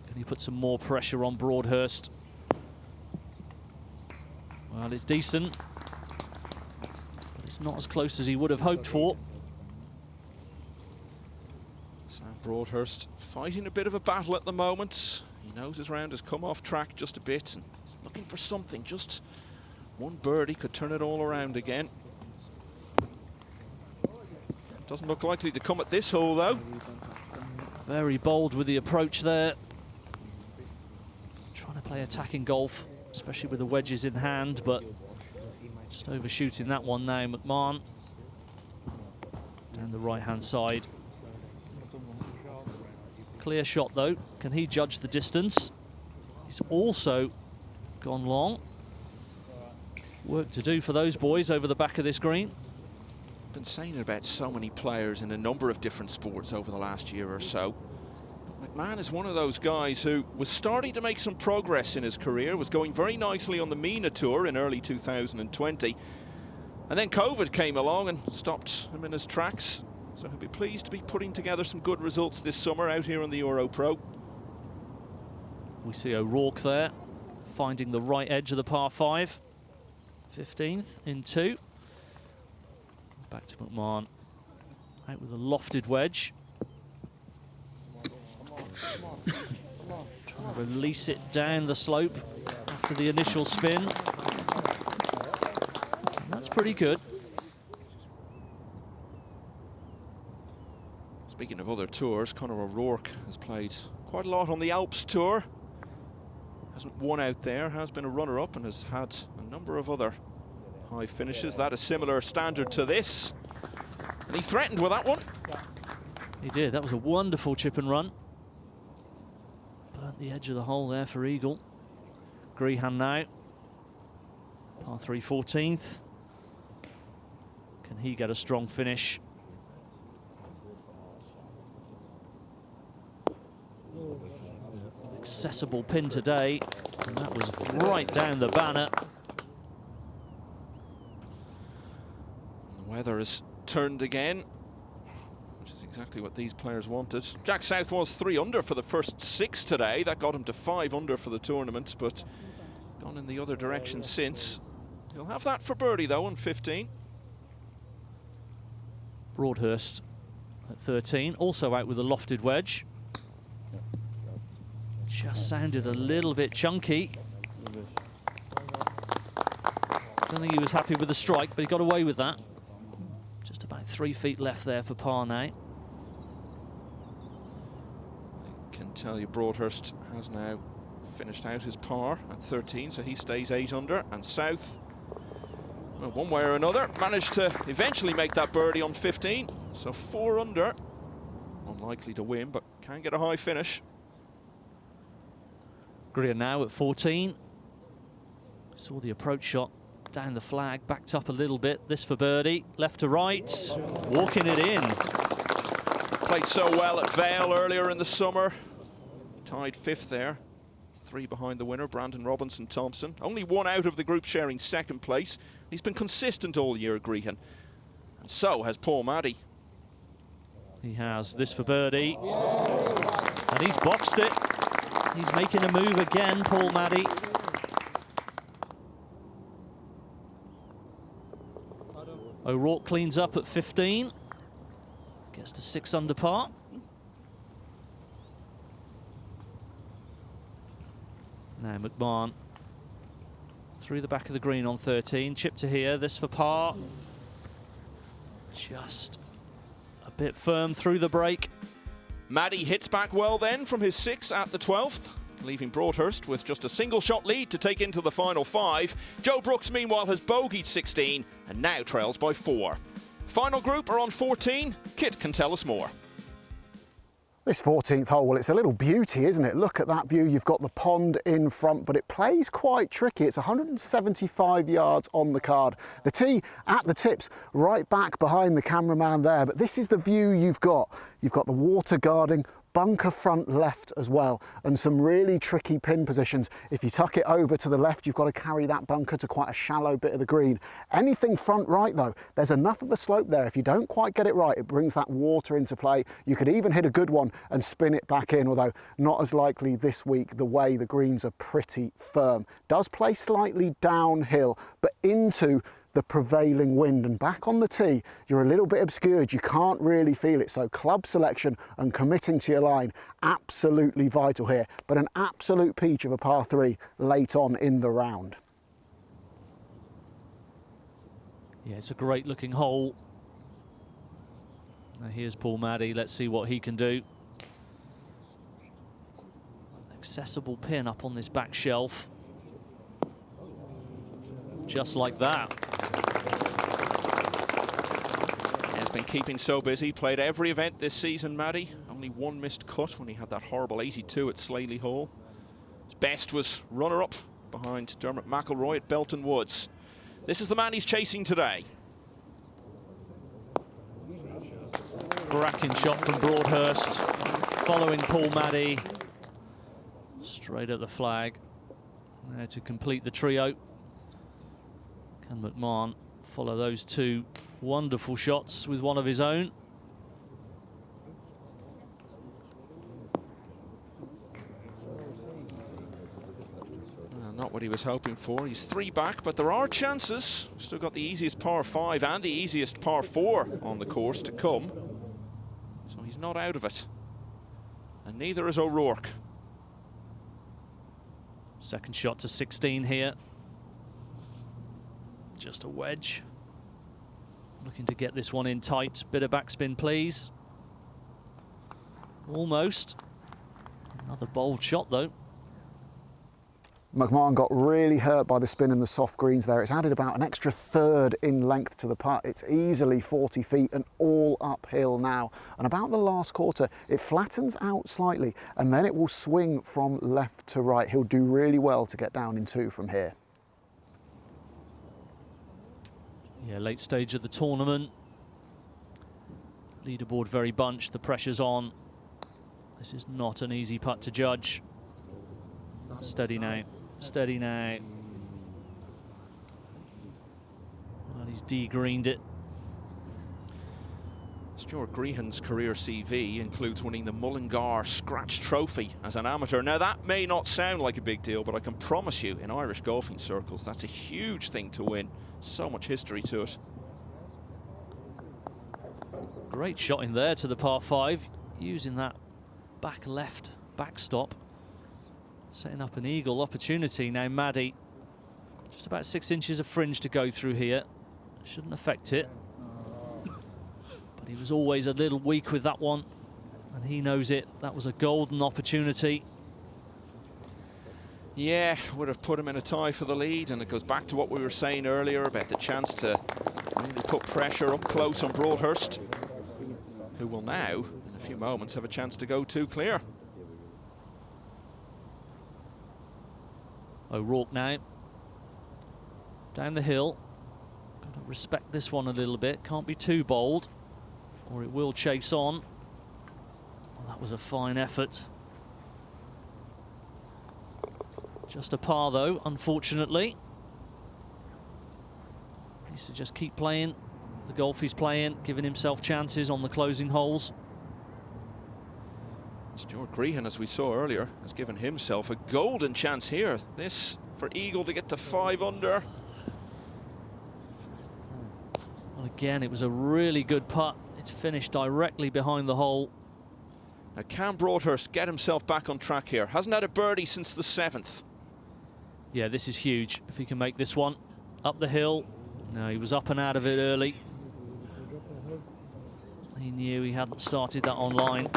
Can he put some more pressure on Broadhurst? Well, it's decent, but it's not as close as he would have hoped for. Sam Broadhurst fighting a bit of a battle at the moment. He knows his round has come off track just a bit and he's looking for something. Just one birdie could turn it all around again. Doesn't look likely to come at this hole though. Very bold with the approach there. play attacking golf, especially with the wedges in hand, but just overshooting that one now. McMahon down the right-hand side. Clear shot, though. Can he judge the distance? He's also gone long. Work to do for those boys over the back of this green. Been saying it about so many players in a number of different sports over the last year or so. McMahon is one of those guys who was starting to make some progress in his career, was going very nicely on the MENA Tour in early 2020. And then COVID came along and stopped him in his tracks. So he'll be pleased to be putting together some good results this summer out here on the EuroPro. We see O'Rourke there, finding the right edge of the par 5. 15th in 2. Back to McMahon. Out with a lofted wedge. Trying to release it down the slope after the initial spin. And that's pretty good. Speaking of other tours, Conor O'Rourke has played quite a lot on the Alps Tour. Hasn't won out there, has been a runner-up and has had a number of other high finishes. That a similar standard to this. And he threatened with that one. He did. That was a wonderful chip and run. Burnt the edge of the hole there for eagle. Grehan now. Par 3 14th. Can he get a strong finish? Accessible pin today, and that was right down the banner. The weather has turned again, which is exactly what these players wanted. Jack South was 3 under for the first 6 today. That got him to 5 under for the tournament, but gone in the other direction since. He'll have that for birdie, though, on 15. Broadhurst at 13, also out with a lofted wedge. Just sounded a little bit chunky. Don't think he was happy with the strike, but he got away with that. Just about 3 feet left there for par now. I can tell you Broadhurst has now finished out his par at 13, so he stays 8 under. And South, well, one way or another, managed to eventually make that birdie on 15. So 4 under. Unlikely to win, but can get a high finish. Greer now at 14. Saw the approach shot down the flag, backed up a little bit. This for birdie, left to right, walking it in. Played so well at Vale earlier in the summer. Tied 5th there. 3 behind the winner, Brandon Robinson-Thompson. Only 1 out of the group sharing 2nd place. He's been consistent all year, Grehan. And so has Paul Maddie. He has. This for birdie. And he's boxed it. He's making a move again, Paul Maddie. O'Rourke cleans up at 15. Gets to 6 under par. Now McMahon through the back of the green on 13. Chip to here, this for par. Just a bit firm through the break. Maddie hits back well then from his 6 at the 12th, leaving Broadhurst with just a single shot lead to take into the final 5. Joe Brooks, meanwhile, has bogeyed 16 and now trails by 4. Final group are on 14. Kit can tell us more. This 14th hole, well, it's a little beauty, isn't it? Look at that view. You've got the pond in front, but it plays quite tricky. It's 175 yards on the card. The tee at the tips, right back behind the cameraman there, but this is the view you've got. You've got the water guarding, bunker front left as well, and some really tricky pin positions. If you tuck it over to the left, you've got to carry that bunker to quite a shallow bit of the green. Anything front right though, there's enough of a slope there. If you don't quite get it right, it brings that water into play. You could even hit a good one and spin it back in, although not as likely this week, the way the greens are pretty firm. Does play slightly downhill, but into the prevailing wind, and back on the tee you're a little bit obscured, you can't really feel it, so club selection and committing to your line absolutely vital here, but an absolute peach of a par 3 late on in the round. Yeah, it's a great looking hole. Now here's Paul Maddie, let's see what he can do. accessible pin up on this back shelf. Just like that. Has been keeping so busy, played every event this season, Maddie. Only one missed cut when he had that horrible 82 at Slaley Hall. His best was runner-up behind Dermot McIlroy at Belton Woods. This is the man he's chasing today. Cracking shot from Broadhurst, following Paul Maddie. Straight at the flag. There to complete the trio. Can McMahon follow those two wonderful shots with one of his own? Not what he was hoping for. He's 3 back, but there are chances. Still got the easiest par 5 and the easiest par 4 on the course to come. So he's not out of it. And neither is O'Rourke. Second shot to 16 here. Just a wedge. Looking to get this one in tight. Bit of backspin, please. Almost. Another bold shot, though. McMahon got really hurt by the spin in the soft greens there. It's added about an extra third in length to the putt. It's easily 40 feet and all uphill now. And about the last quarter, it flattens out slightly and then it will swing from left to right. He'll do really well to get down in 2 from here. Yeah, late stage of the tournament. Leaderboard very bunched, the pressure's on. This is not an easy putt to judge. Steady now, steady now. Well, he's de-greened it. Stuart Grehan's career CV includes winning the Mullingar Scratch Trophy as an amateur. Now, that may not sound like a big deal, but I can promise you, in Irish golfing circles, that's a huge thing to win. So much history to it. Great shot in there to the par 5, using that back left backstop. Setting up an eagle opportunity. Now Maddie, just about 6 inches of fringe to go through here. Shouldn't affect it. But he was always a little weak with that one, and he knows it. That was a golden opportunity. Yeah, would have put him in a tie for the lead, and it goes back to what we were saying earlier about the chance to really put pressure up close on Broadhurst, who will now, in a few moments, have a chance to go 2 clear. O'Rourke now. Down the hill. Got to respect this one a little bit. Can't be too bold, or it will chase on. Well, that was a fine effort. Just a par, though, unfortunately. Needs to just keep playing the golf he's playing, giving himself chances on the closing holes. Stuart Grehan, as we saw earlier, has given himself a golden chance here. This for eagle to get to 5 under. Well, again, it was a really good putt. It's finished directly behind the hole. Now, can Broadhurst get himself back on track here? Hasn't had a birdie since the 7th. Yeah, this is huge. If he can make this one up the hill. No, he was up and out of it early. He knew he hadn't started that on line.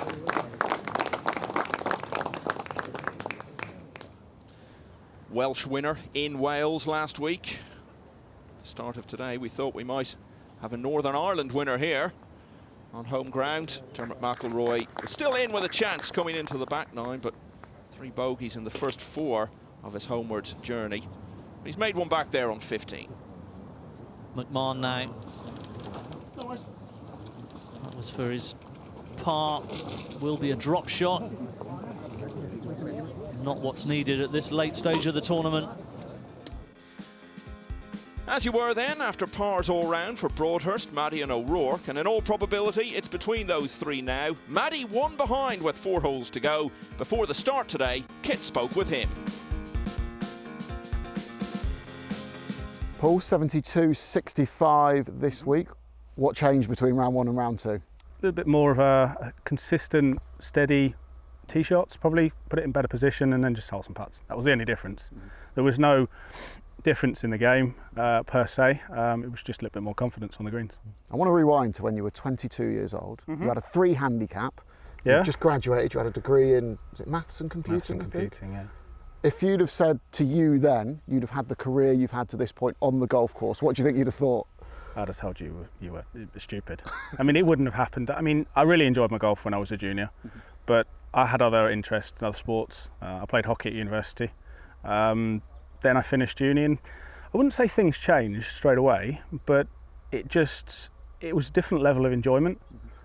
Welsh winner in Wales last week. At the start of today, we thought we might have a Northern Ireland winner here on home ground. Dermot McIlroy was still in with a chance coming into the back 9, but 3 bogeys in the first 4 of his homeward journey. He's made one back there on 15. McMahon now. That was for his par. Will be a drop shot. Not what's needed at this late stage of the tournament. As you were then, after pars all round for Broadhurst, Maddie and O'Rourke, and in all probability it's between those 3 now. Maddie 1 behind with 4 holes to go. Before the start today, Kit spoke with him. Paul, 72-65 this week. What changed between round 1 and round 2? A little bit more of a consistent, steady tee shots, probably put it in better position and then just hole some putts. That was the only difference. There was no difference in the game per se. It was just a little bit more confidence on the greens. I want to rewind to when you were 22 years old. You had a 3 handicap. Yeah. You just graduated, you had a degree in, was it maths and computing? Maths and computing, yeah. If you'd have said to you then, you'd have had the career you've had to this point on the golf course, what do you think you'd have thought? I'd have told you were stupid. I mean, it wouldn't have happened. I mean, I really enjoyed my golf when I was a junior, but I had other interests in other sports. I played hockey at university. Then I finished uni, and I wouldn't say things changed straight away, but it was a different level of enjoyment,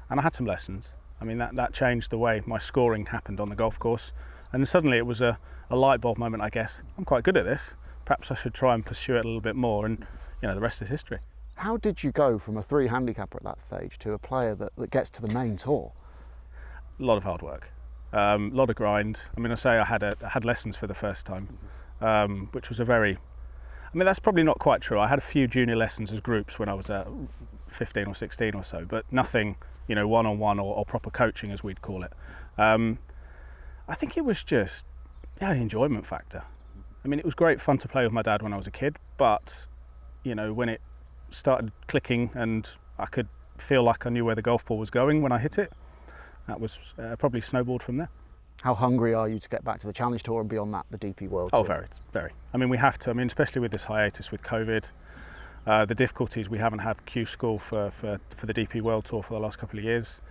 and I had some lessons. I mean, that changed the way my scoring happened on the golf course, and suddenly it was a light bulb moment, I guess. I'm quite good at this. Perhaps I should try and pursue it a little bit more, and the rest is history. How did you go from a 3 handicapper at that stage to a player that gets to the main tour? A lot of hard work, a lot of grind. I mean, I had lessons for the first time, which was that's probably not quite true. I had a few junior lessons as groups when I was 15 or 16 or so, but nothing, one-on-one or proper coaching, as we'd call it. I think it was just the enjoyment factor. I mean, it was great fun to play with my dad when I was a kid, but when it started clicking and I could feel like I knew where the golf ball was going when I hit it, that was probably snowballed from there. How hungry are you to get back to the Challenge Tour and beyond that, the DP World Tour? Oh, very, very. I mean, we have to. I mean, especially with this hiatus with COVID, the difficulties, we haven't had Q School for the DP World Tour for the last couple of years.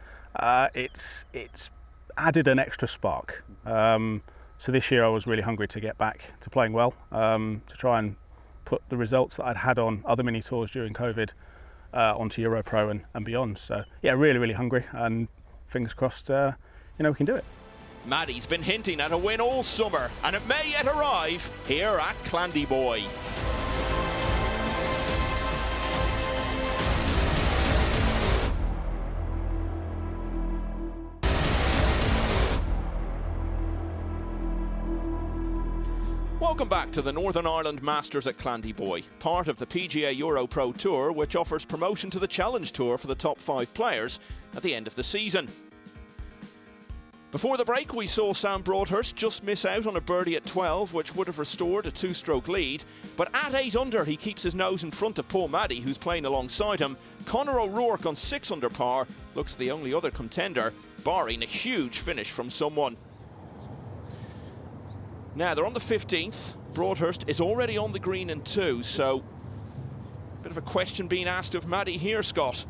It's added an extra spark. So this year I was really hungry to get back to playing well, to try and put the results that I'd had on other mini tours during COVID onto EuroPro and beyond. So yeah, really, really hungry, and fingers crossed, we can do it. Maddie's been hinting at a win all summer, and it may yet arrive here at Clandyboy. Welcome back to the Northern Ireland Masters at Clandyboy, part of the PGA EuroPro Tour, which offers promotion to the Challenge Tour for the top 5 players at the end of the season. Before the break, we saw Sam Broadhurst just miss out on a birdie at 12, which would have restored a 2-stroke lead. But at 8 under, he keeps his nose in front of Paul Maddie, who's playing alongside him. Conor O'Rourke on 6 under par looks the only other contender, barring a huge finish from someone. Now, they're on the 15th. Broadhurst is already on the green in 2, so a bit of a question being asked of Maddie here, Scott.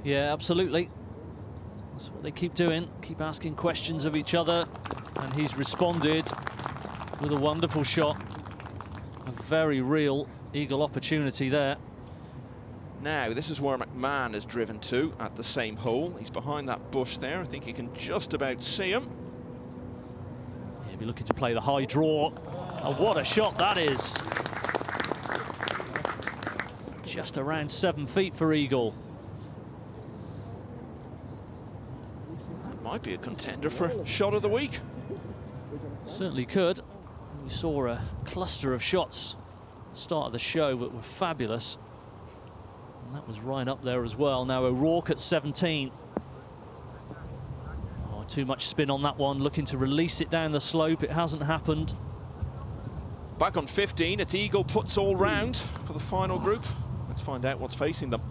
Yeah, absolutely. That's what they keep doing, keep asking questions of each other, and he's responded with a wonderful shot. A very real eagle opportunity there. Now, this is where McMahon is driven to at the same hole. He's behind that bush there. I think you can just about see him. He'll be looking to play the high draw. Oh, what a shot that is. Just around 7 feet for eagle. Might be a contender for shot of the week. Certainly could. We saw a cluster of shots at the start of the show that were fabulous. And that was right up there as well. Now O'Rourke at 17. Oh, too much spin on that one, looking to release it down the slope. It hasn't happened. Back on 15, it's eagle puts all round for the final group. Let's find out what's facing them.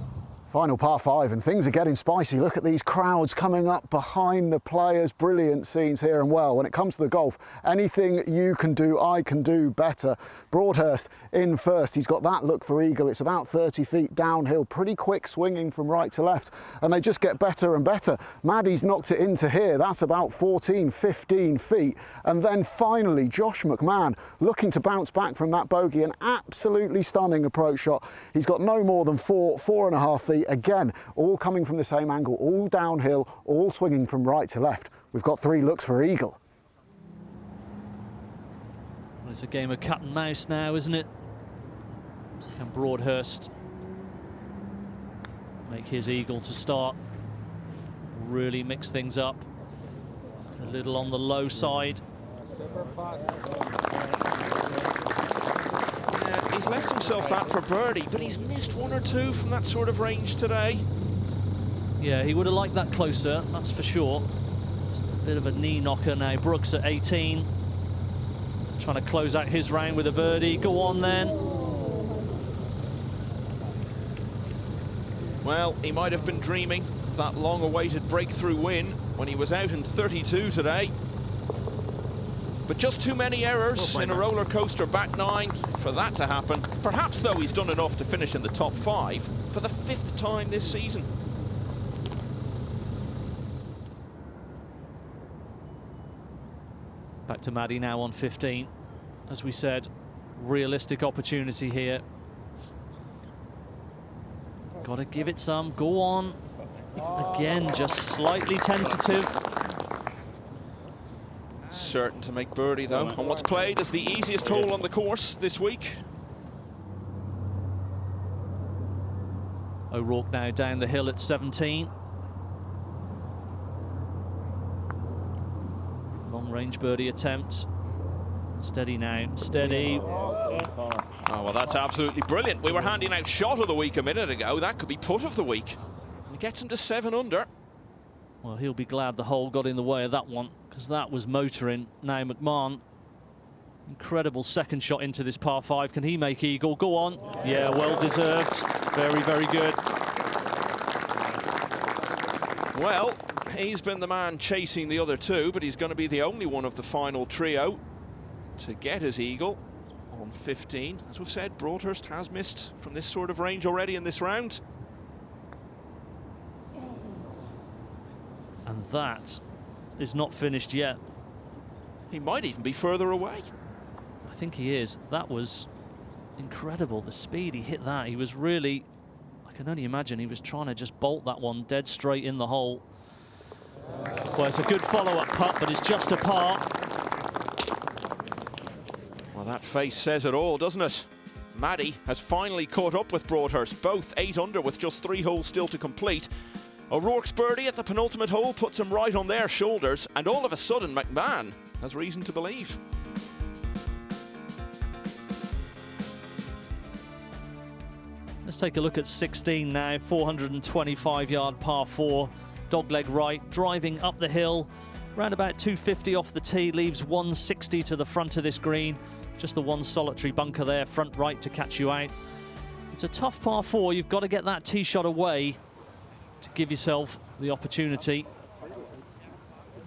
Final par 5 and things are getting spicy. Look at these crowds coming up behind the players. Brilliant scenes here. And well, when it comes to the golf, anything you can do, I can do better. Broadhurst in first. He's got that look for eagle. It's about 30 feet downhill, pretty quick swinging from right to left, and they just get better and better. Maddie's knocked it into here. That's about 14, 15 feet. And then finally, Josh McMahon looking to bounce back from that bogey. An absolutely stunning approach shot. He's got no more than 4.5 feet. Again, all coming from the same angle, all downhill, all swinging from right to left. We've got 3 looks for eagle. Well, it's a game of cat and mouse now, isn't it? Can Broadhurst make his eagle to start? Really mix things up. It's a little on the low side. He's left himself that for birdie, but he's missed 1 or 2 from that sort of range today. Yeah, he would have liked that closer, that's for sure. It's a bit of a knee knocker now. Brooks at 18. Trying to close out his round with a birdie. Go on then. Well, he might have been dreaming of that long-awaited breakthrough win. when he was out in 32 today. But just too many errors in a roller coaster back nine for that to happen. Perhaps, though, he's done enough to finish in the top 5 for the 5th time this season. Back to Maddie now on 15. As we said, realistic opportunity here. Got to give it some. Go on. Again, just slightly tentative. Certain to make birdie, though, on what's played as the easiest hole on the course this week. O'Rourke now down the hill at 17. Long-range birdie attempt. Steady now, steady. Oh, well, that's absolutely brilliant. We were handing out shot of the week a minute ago. That could be putt of the week. He gets him to 7 under. Well, he'll be glad the hole got in the way of that one, because that was motoring. Now McMahon, incredible second shot into this par 5. Can he make eagle? Go on. Yeah, well deserved. Very, very good. Well, he's been the man chasing the other two, but he's going to be the only one of the final trio to get his eagle on 15. As we've said, Broadhurst has missed from this sort of range already in this round. And that is not finished yet. He might even be further away. I think he is. That was incredible, the speed he hit that. He was really, I can only imagine, he was trying to just bolt that one dead straight in the hole. Well, it's a good follow-up putt, but it's just a par. Well, that face says it all, doesn't it? Maddie has finally caught up with Broadhurst, both 8 under with just 3 holes still to complete. O'Rourke's birdie at the penultimate hole puts him right on their shoulders, and all of a sudden McMahon has reason to believe. Let's take a look at 16 now, 425-yard par 4, dogleg right, driving up the hill, round about 250 off the tee, leaves 160 to the front of this green. Just the one solitary bunker there, front right to catch you out. It's a tough par 4, you've got to get that tee shot away to give yourself the opportunity.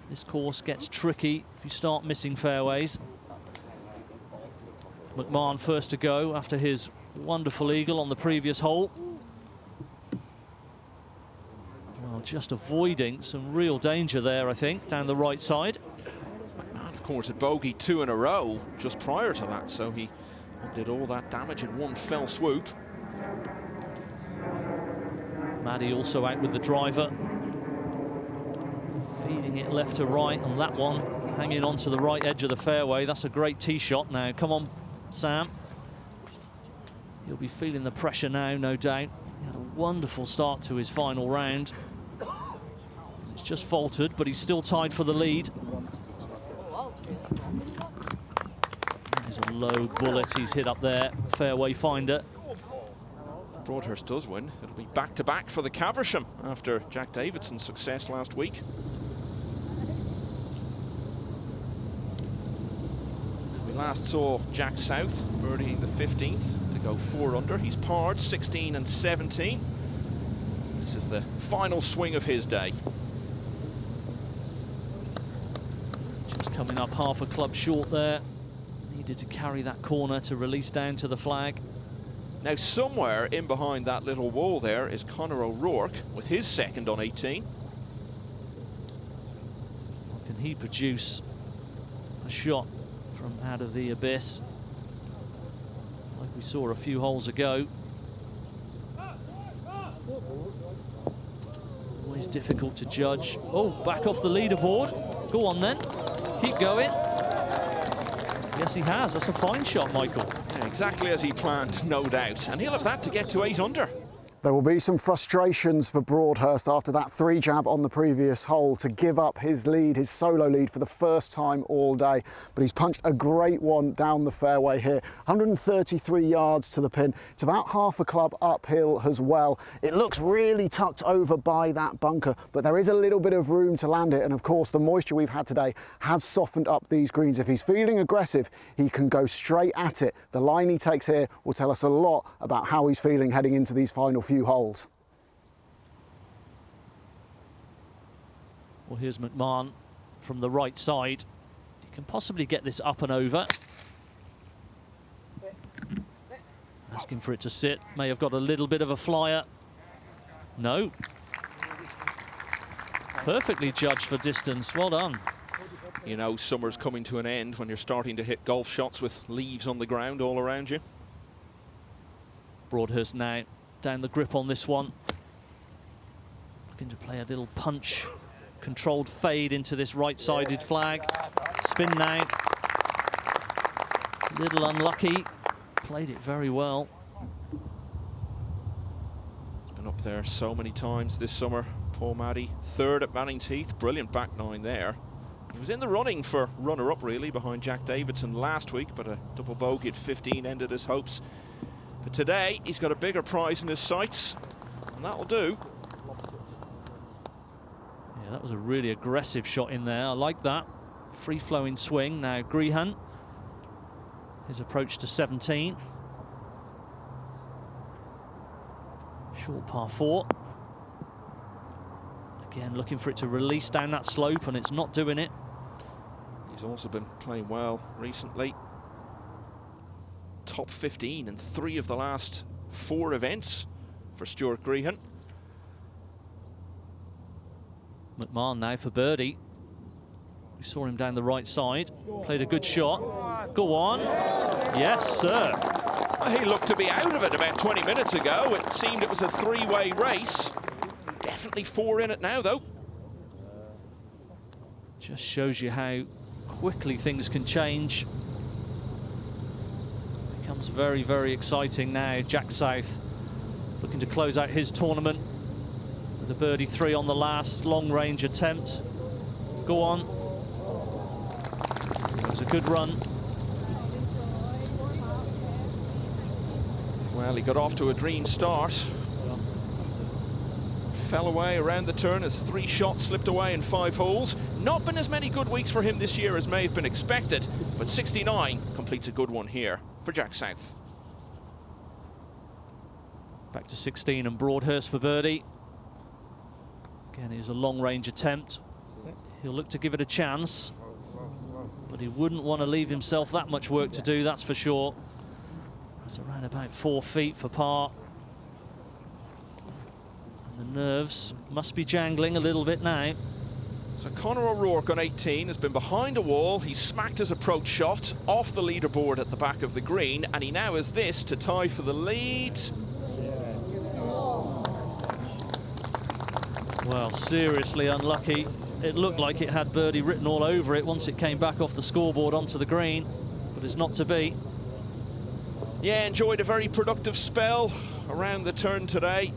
This course gets tricky if you start missing fairways. McMahon first to go after his wonderful eagle on the previous hole. Well, just avoiding some real danger there, I think, down the right side. McMahon, of course, had bogeyed 2 in a row just prior to that, so he did all that damage in one fell swoop. Maddie also out with the driver. Feeding it left to right on that one, hanging on to the right edge of the fairway. That's a great tee shot now. Come on, Sam. He'll be feeling the pressure now, no doubt. He had a wonderful start to his final round. It's just faltered, but he's still tied for the lead. There's a low bullet he's hit up there. Fairway finder. Broadhurst does win. It'll be back-to-back for the Caversham after Jack Davidson's success last week. We last saw Jack South birdieing the 15th to go 4 under. He's parred 16 and 17. This is the final swing of his day. Just coming up half a club short there. Needed to carry that corner to release down to the flag. Now, somewhere in behind that little wall there is Conor O'Rourke with his second on 18. Can he produce a shot from out of the abyss like we saw a few holes ago? Always difficult to judge. Oh, back off the leaderboard. Go on then, keep going. Yes, he has. That's a fine shot, Michael. Yeah, exactly as he planned, no doubt. And he'll have that to get to 8 under. There will be some frustrations for Broadhurst after that 3 jab on the previous hole to give up his lead, his solo lead, for the first time all day. But he's punched a great one down the fairway here. 133 yards to the pin. It's about half a club uphill as well. It looks really tucked over by that bunker, but there is a little bit of room to land it. And of course, the moisture we've had today has softened up these greens. If he's feeling aggressive, he can go straight at it. The line he takes here will tell us a lot about how he's feeling heading into these final few holes. Well, here's McMahon from the right side. He can possibly get this up and over. Asking for it to sit. May have got a little bit of a flyer. No. Perfectly judged for distance. Well done. You know, summer's coming to an end when you're starting to hit golf shots with leaves on the ground all around you. Broadhurst now down the grip on this one. Looking to play a little punch, controlled fade into this right-sided flag. Spin now. Little unlucky. Played it very well. He's been up there so many times this summer. Poor Maddie, third at Manning's Heath. Brilliant back nine there. He was in the running for runner-up, really, behind Jack Davidson last week, but a double bogey at 15 ended his hopes. But today, he's got a bigger prize in his sights, and that'll do. Yeah, that was a really aggressive shot in there. I like that. Free-flowing swing. Now, Grehan. His approach to 17. Short par 4. Again, looking for it to release down that slope, and it's not doing it. He's also been playing well recently. Top 15 in 3 of the last 4 events for Stuart Grehan. McMahon now for birdie. We saw him down the right side. Played a good shot. Go on. Yes, sir. Well, he looked to be out of it about 20 minutes ago. It seemed it was a 3-way race. Definitely 4 in it now, though. Just shows you how quickly things can change. Becomes very, very exciting now. Jack South looking to close out his tournament with a birdie 3 on the last long-range attempt. Go on. It was a good run. Well, he got off to a dream start. Fell away around the turn as 3 shots slipped away in 5 holes. Not been as many good weeks for him this year as may have been expected, but 69 completes a good one here for Jack South. Back to 16 and Broadhurst for birdie. Again, it was a long-range attempt. He'll look to give it a chance, but he wouldn't want to leave himself that much work to do, that's for sure. That's around about 4 feet for par. And the nerves must be jangling a little bit now. So Conor O'Rourke on 18 has been behind a wall. He's smacked his approach shot off the leaderboard at the back of the green, and he now has this to tie for the lead. Well, seriously unlucky. It looked like it had birdie written all over it once it came back off the scoreboard onto the green, but it's not to be. Yeah, enjoyed a very productive spell around the turn today.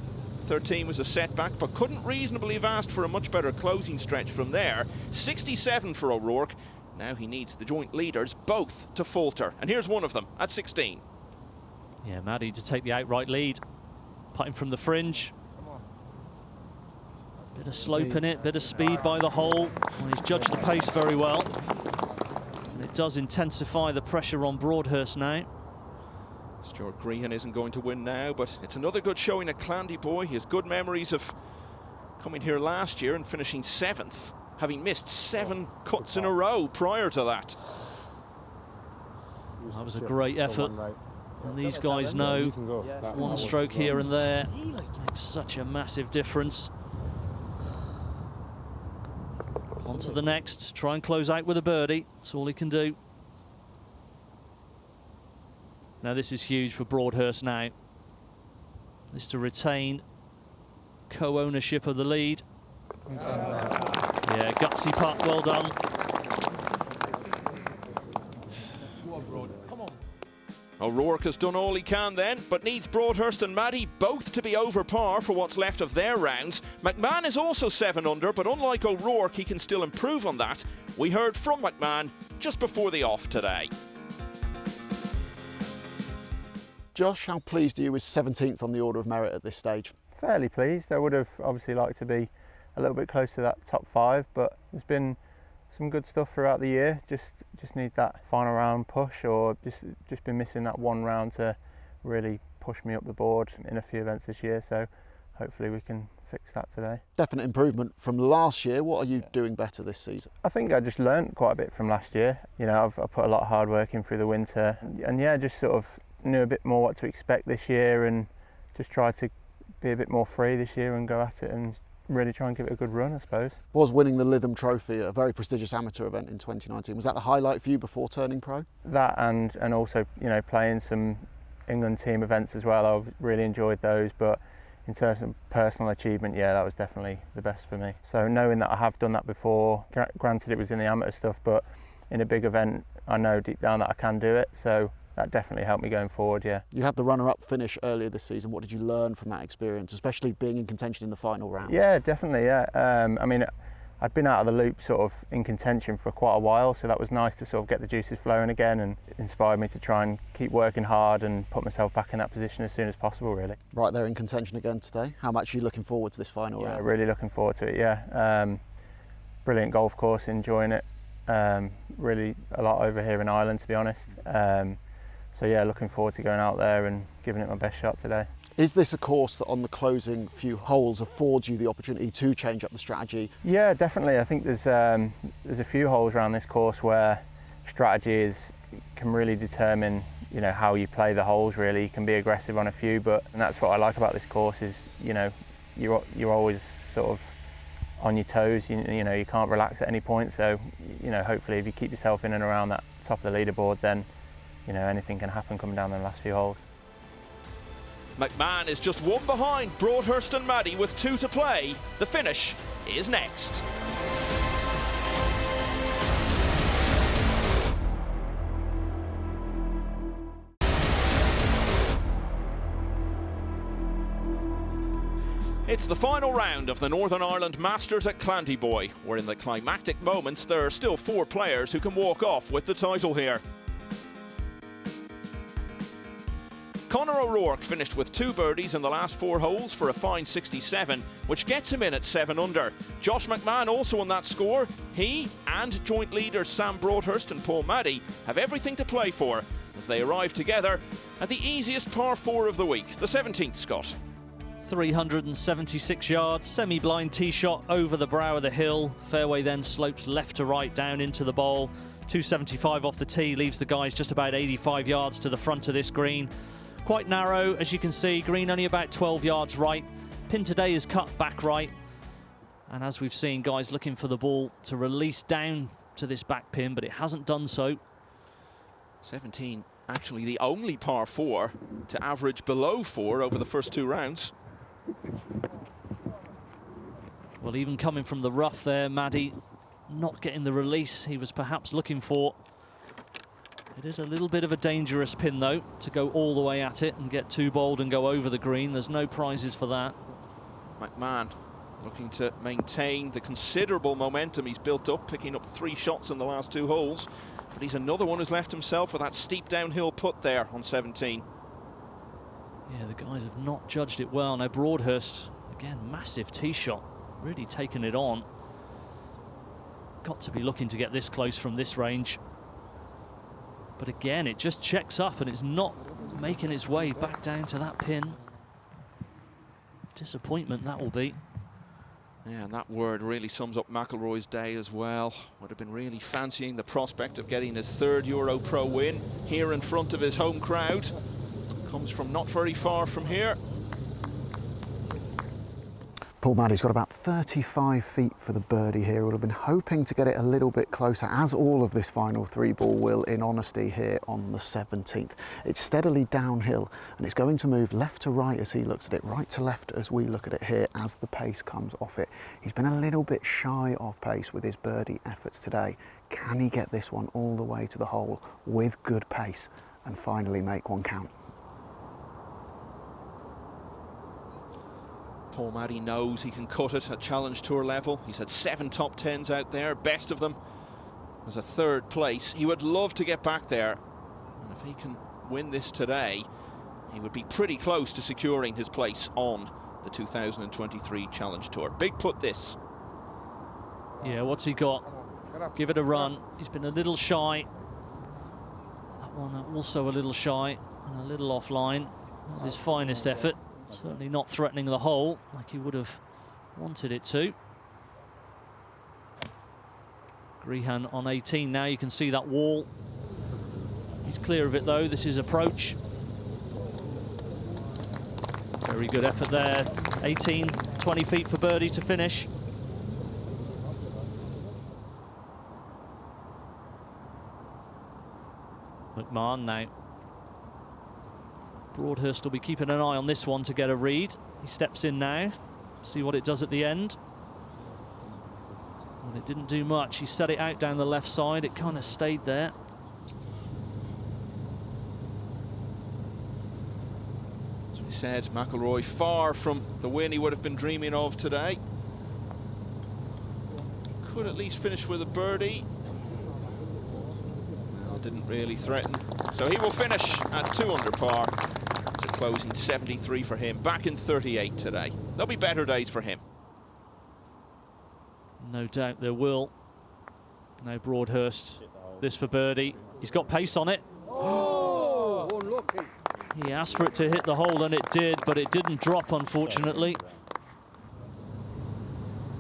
13 was a setback, but couldn't reasonably have asked for a much better closing stretch from there. 67 for O'Rourke. Now he needs the joint leaders both to falter, and here's one of them at 16. Yeah, Maddie to take the outright lead. Putting from the fringe. Bit of slope in it, bit of speed by the hole. Well, he's judged the pace very well. And it does intensify the pressure on Broadhurst now. Stuart Grehan isn't going to win now, but it's another good showing at Clandy. He has good memories of coming here last year and finishing 7th, having missed 7 cuts in a row prior to that. That was a great effort. And these guys know one stroke here and there makes such a massive difference. On to the next, try and close out with a birdie. That's all he can do. Now this is huge for Broadhurst now. This to retain co-ownership of the lead. Yeah, gutsy putt, well done. O'Rourke has done all he can then, but needs Broadhurst and Maddie both to be over par for what's left of their rounds. McMahon is also 7 under, but unlike O'Rourke, he can still improve on that. We heard from McMahon just before the off today. Josh, how pleased are you with 17th on the order of merit at this stage? Fairly pleased. I would have obviously liked to be a little bit close to that top 5, but there's been some good stuff throughout the year. Just need that final round push, or just been missing that one round to really push me up the board in a few events this year. So hopefully we can fix that today. Definite improvement from last year. What are you doing better this season? I think I just learnt quite a bit from last year. You know, I put a lot of hard work in through the winter, and yeah, just sort of knew a bit more what to expect this year, and just tried to be a bit more free this year and go at it and really try and give it a good run, I suppose. Was winning the Lytham Trophy, a very prestigious amateur event in 2019, was that the highlight for you before turning pro? That and also, you know, playing some England team events as well. I really enjoyed those, but in terms of personal achievement, yeah, that was definitely the best for me. So knowing that I have done that before, granted it was in the amateur stuff, but in a big event, I know deep down that I can do it. So that definitely helped me going forward, yeah. You had the runner-up finish earlier this season. What did you learn from that experience, especially being in contention in the final round? Yeah, definitely, yeah. I mean, I'd been out of the loop sort of in contention for quite a while, so that was nice to sort of get the juices flowing again, and inspired me to try and keep working hard and put myself back in that position as soon as possible, really. Right there in contention again today. How much are you looking forward to this final round? Really looking forward to it, yeah. Brilliant golf course, enjoying it. Really a lot over here in Ireland, to be honest. So yeah, looking forward to going out there and giving it my best shot today. Is this a course that on the closing few holes affords you the opportunity to change up the strategy? Yeah, definitely. I think there's a few holes around this course where strategy can really determine, you know, how you play the holes. Really, you can be aggressive on a few, and that's what I like about this course is, you know, you're always sort of on your toes. You know, you can't relax at any point. So, you know, hopefully if you keep yourself in and around that top of the leaderboard, then, you know, anything can happen coming down the last few holes. McMahon is just one behind Broadhurst and Maddie with 2 to play. The finish is next. It's the final round of the Northern Ireland Masters at Clantyboy, where in the climactic moments there are still 4 players who can walk off with the title here. Conor O'Rourke finished with 2 birdies in the last 4 holes for a fine 67, which gets him in at 7 under. Josh McMahon also on that score. He and joint leaders Sam Broadhurst and Paul Maddie have everything to play for as they arrive together at the easiest par 4 of the week, the 17th, Scott. 376 yards, semi-blind tee shot over the brow of the hill. Fairway then slopes left to right down into the bowl. 275 off the tee leaves the guys just about 85 yards to the front of this green. Quite narrow, as you can see, green only about 12 yards right. Pin today is cut back right. And as we've seen, guys looking for the ball to release down to this back pin, but it hasn't done so. 17, actually the only par 4 to average below 4 over the first 2 rounds. Well, even coming from the rough there, Maddie not getting the release he was perhaps looking for. It is a little bit of a dangerous pin, though, to go all the way at it and get too bold and go over the green. There's no prizes for that. McMahon looking to maintain the considerable momentum he's built up, picking up 3 shots in the last 2 holes. But he's another one who's left himself with that steep downhill putt there on 17. Yeah, the guys have not judged it well. Now Broadhurst, again, massive tee shot, really taking it on. Got to be looking to get this close from this range. But again, it just checks up and it's not making its way back down to that pin. Disappointment that will be. Yeah, and that word really sums up McIlroy's day as well. Would have been really fancying the prospect of getting his 3rd EuroPro win here in front of his home crowd. Comes from not very far from here. Paul Maddie's got about 35 feet for the birdie here. Would have been hoping to get it a little bit closer, as all of this final 3-ball will, in honesty, here on the 17th. It's steadily downhill, and it's going to move left to right as he looks at it, right to left as we look at it here, as the pace comes off it. He's been a little bit shy of pace with his birdie efforts today. Can he get this one all the way to the hole with good pace and finally make one count? Paul Maddie knows he can cut it at Challenge Tour level. He's had 7 top 10s out there, best of them was a 3rd place. He would love to get back there, and if he can win this today, he would be pretty close to securing his place on the 2023 Challenge Tour. Big putt this. Yeah, what's he got? Give it a run. He's been a little shy. That one also a little shy and a little offline. Not his finest effort. Certainly not threatening the hole like he would have Wanted it to. Grehan on 18 now. You can see that wall. He's clear of it though. This is approach. Very good effort there. 18, 20 feet for birdie to finish. McMahon now. Broadhurst will be keeping an eye on this one to get a read. He steps in now. See what it does at the end. And it didn't do much. He set it out down the left side. It kind of stayed there. As we said, McIlroy far from the win he would have been dreaming of today. Could at least finish with a birdie. Well, didn't really threaten. So he will finish at 2 under par. It's a closing 73 for him. Back in 38 today. There'll be better days for him. No doubt there will. Now Broadhurst, this for birdie. He's got pace on it. Oh, unlucky. He asked for it to hit the hole and it did, but it didn't drop, unfortunately.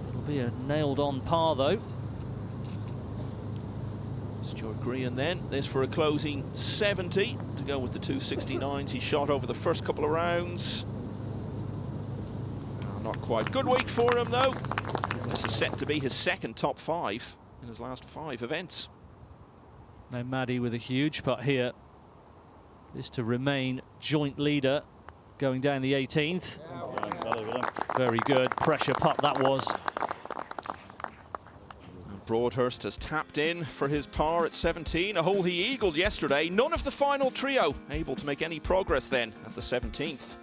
It'll be a nailed-on par, though. Stuart Grehan then. This for a closing 70 to go with the 269s he shot over the first couple of rounds. Not quite. Good week for him, though. This is set to be his second top 5 in his last 5 events. Now Maddie with a huge putt here. This to remain joint leader going down the 18th. Very good. Pressure putt that was. Broadhurst has tapped in for his par at 17, a hole he eagled yesterday. None of the final trio able to make any progress then at the 17th.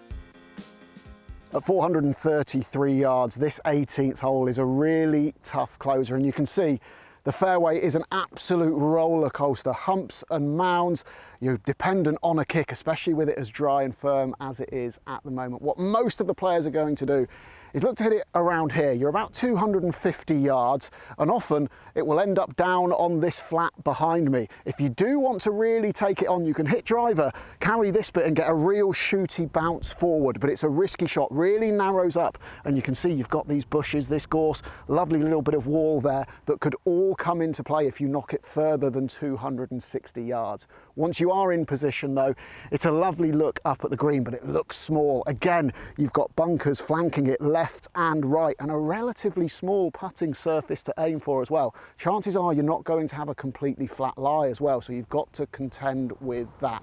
At 433 yards, this 18th hole is a really tough closer, and you can see the fairway is an absolute roller coaster, humps and mounds. You're dependent on a kick, especially with it as dry and firm as it is at the moment. What most of the players are going to do is look to hit it around here. You're about 250 yards, and often it will end up down on this flat behind me. If you do want to really take it on, you can hit driver, carry this bit and get a real shooty bounce forward, but it's a risky shot, really narrows up, and you can see you've got these bushes, this gorse, lovely little bit of wall there that could all come into play if you knock it further than 260 yards. Once you are in position though, it's a lovely look up at the green, but it looks small. Again, you've got bunkers flanking it left and right, and a relatively small putting surface to aim for as well. Chances are you're not going to have a completely flat lie as well, so you've got to contend with that.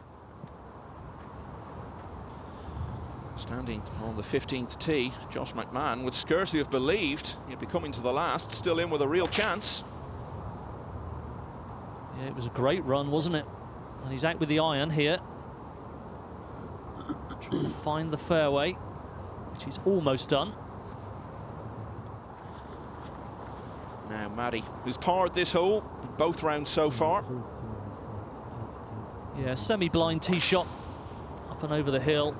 Standing on the 15th tee, Josh McMahon would scarcely have believed he'd be coming to the last, still in with a real chance. Yeah, it was a great run, wasn't it? And he's out with the iron here. Trying to find the fairway, which he's almost done. Now Maddie, who's parred this hole in both rounds so far. Yeah, semi-blind tee shot up and over the hill.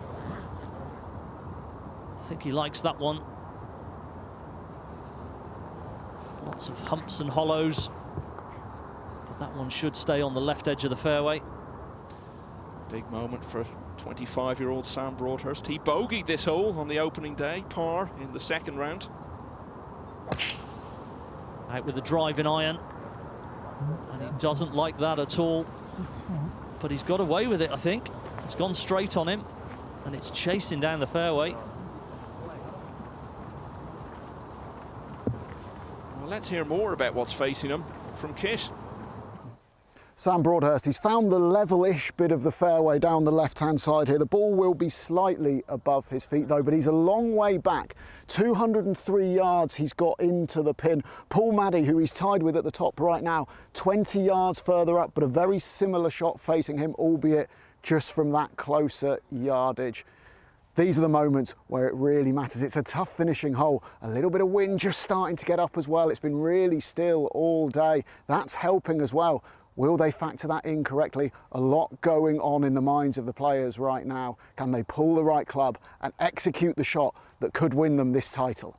I think he likes that one. Lots of humps and hollows. But that one should stay on the left edge of the fairway. Big moment for 25-year-old Sam Broadhurst. He bogeyed this hole on the opening day, par in the second round. Out with the driving iron. And he doesn't like that at all. But he's got away with it, I think. It's gone straight on him. And it's chasing down the fairway. Well, let's hear more about what's facing him from Kit. Sam Broadhurst, he's found the level-ish bit of the fairway down the left-hand side here. The ball will be slightly above his feet though, but he's a long way back. 203 yards he's got into the pin. Paul Maddie, who he's tied with at the top right now, 20 yards further up, but a very similar shot facing him, albeit just from that closer yardage. These are the moments where it really matters. It's a tough finishing hole. A little bit of wind just starting to get up as well. It's been really still all day. That's helping as well. Will they factor that in correctly? A lot going on in the minds of the players right now. Can they pull the right club and execute the shot that could win them this title?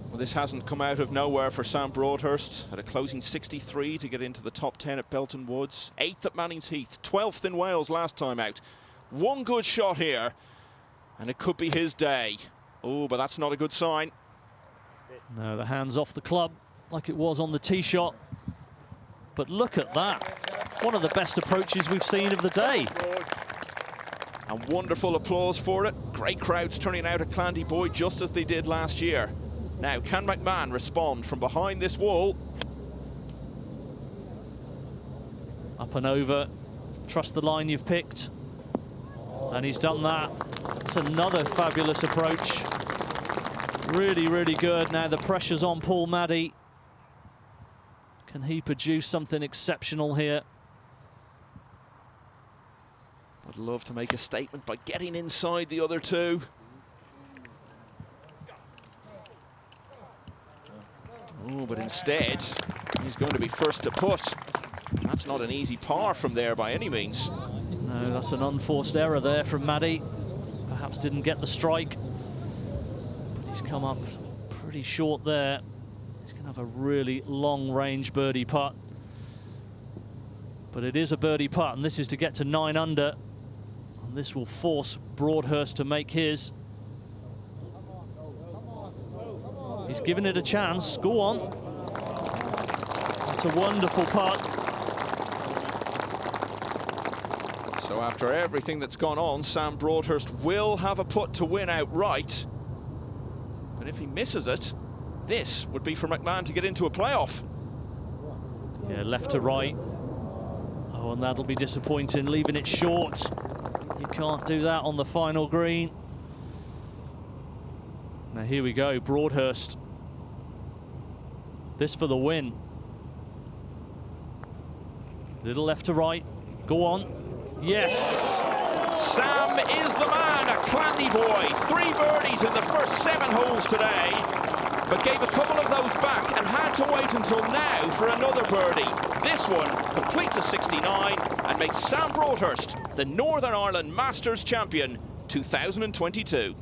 Well, this hasn't come out of nowhere for Sam Broadhurst. At a closing 63 to get into the top 10 at Belton Woods. 8th at Mannings Heath, 12th in Wales last time out. One good shot here, and it could be his day. Oh, but that's not a good sign. No, the hand's off the club like it was on the tee shot. But look at that. One of the best approaches we've seen of the day. And wonderful applause for it. Great crowds turning out at Clandy just as they did last year. Now, can McMahon respond from behind this wall? Up and over. Trust the line you've picked. And he's done that. It's another fabulous approach. Really, really good. Now the pressure's on Paul Maddie. Can he produce something exceptional here? Would love to make a statement by getting inside the other two. Oh, but instead, he's going to be first to putt. That's not an easy par from there by any means. No, that's an unforced error there from Maddie. Perhaps didn't get the strike. But he's come up pretty short there. He's going to have a really long-range birdie putt. But it is a birdie putt, and this is to get to 9 under. And this will force Broadhurst to make his. He's given it a chance. Go on. It's a wonderful putt. So after everything that's gone on, Sam Broadhurst will have a putt to win outright. But if he misses it, this would be for McMahon to get into a playoff. Yeah, left to right. Oh, and that'll be disappointing, leaving it short. You can't do that on the final green. Now here we go, Broadhurst. This for the win. Little left to right. Go on. Yes! Sam is the man, a Clandy boy. 3 birdies in the first 7 holes today, but gave a couple of those back and had to wait until now for another birdie. This one completes a 69 and makes Sam Broadhurst the Northern Ireland Masters champion 2022.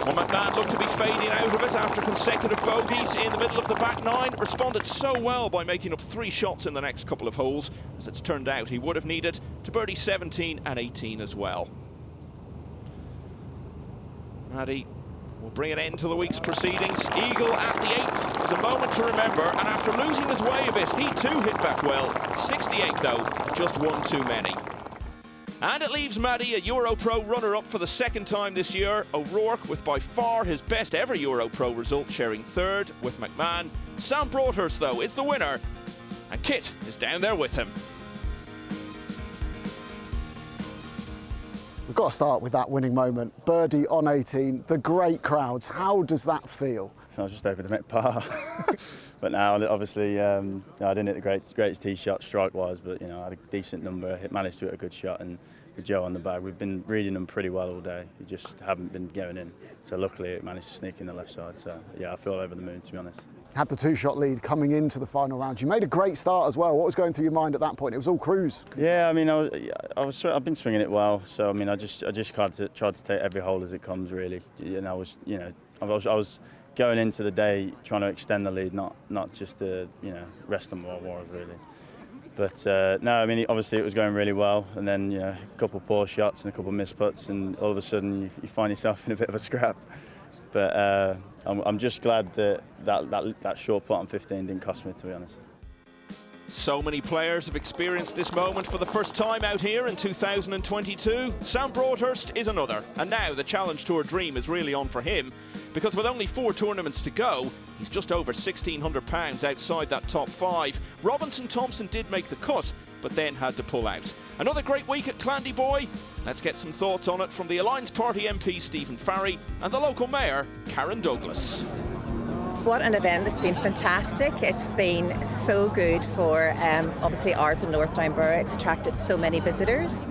Well, McMahon looked to be fading out of it after consecutive bogeys in the middle of the back 9. Responded so well by making up 3 shots in the next couple of holes. As it's turned out, he would have needed to birdie 17 and 18 as well. Maddie will bring an end to the week's proceedings. Eagle at the 8th is a moment to remember, and after losing his way a bit, he too hit back well. 68 though, just one too many. And it leaves Maddie a EuroPro runner-up for the 2nd time this year. O'Rourke with by far his best ever EuroPro result, sharing 3rd with McMahon. Sam Broadhurst though is the winner, and Kit is down there with him. We've got to start with that winning moment. Birdie on 18, the great crowds. How does that feel? I was just hoping to make par. But now, obviously, I didn't hit the greatest tee shot strike-wise, but I had a decent number. Managed to hit a good shot, and with Joe on the bag, we've been reading them pretty well all day. We just haven't been going in. So luckily, it managed to sneak in the left side. So yeah, I feel over the moon, to be honest. Had the 2-shot lead coming into the final round. You made a great start as well. What was going through your mind at that point? It was all cruise. Yeah, I mean, I've been swinging it well. So I mean, I just tried to take every hole as it comes, really. And I was going into the day trying to extend the lead, not just to rest on what was really. But no, I mean, obviously it was going really well, and then a couple of poor shots and a couple of missed putts, and all of a sudden you find yourself in a bit of a scrap. But I'm just glad that short putt on 15 didn't cost me, to be honest. So many players have experienced this moment for the first time out here in 2022. Sam Broadhurst is another, and now the Challenge Tour dream is really on for him, because with only 4 tournaments to go, he's just over £1,600 outside that top 5. Robinson Thompson did make the cut, but then had to pull out. Another great week at Clandy Boy. Let's get some thoughts on it from the Alliance Party MP Stephen Farry and the local mayor Karen Douglas. What an event. It's been fantastic. It's been so good for obviously Ards and North Down Borough. It's attracted so many visitors.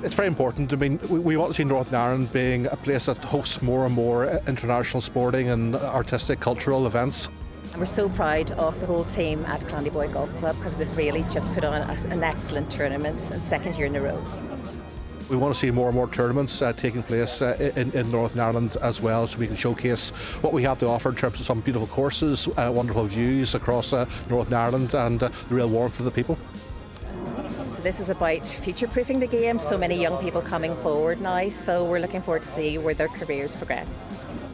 It's very important. I mean, we want to see Northern Ireland being a place that hosts more and more international sporting and artistic cultural events. And we're so proud of the whole team at Clandy Boy Golf Club, because they've really just put on an excellent tournament, and 2nd year in a row. We want to see more and more tournaments taking place in Northern Ireland as well, so we can showcase what we have to offer in terms of some beautiful courses, wonderful views across Northern Ireland, and the real warmth of the people. this is about future-proofing the game. So many young people coming forward now, so we're looking forward to see where their careers progress.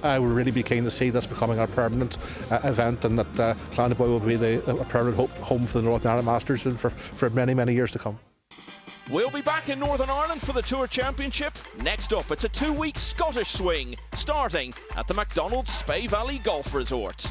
I would really be keen to see this becoming a permanent event, and that Clondyboy will be a permanent home for the Northern Ireland Masters for many, many years to come. We'll be back in Northern Ireland for the Tour Championship. Next up, it's a 2-week Scottish swing, starting at the McDonald's Spey Valley Golf Resort.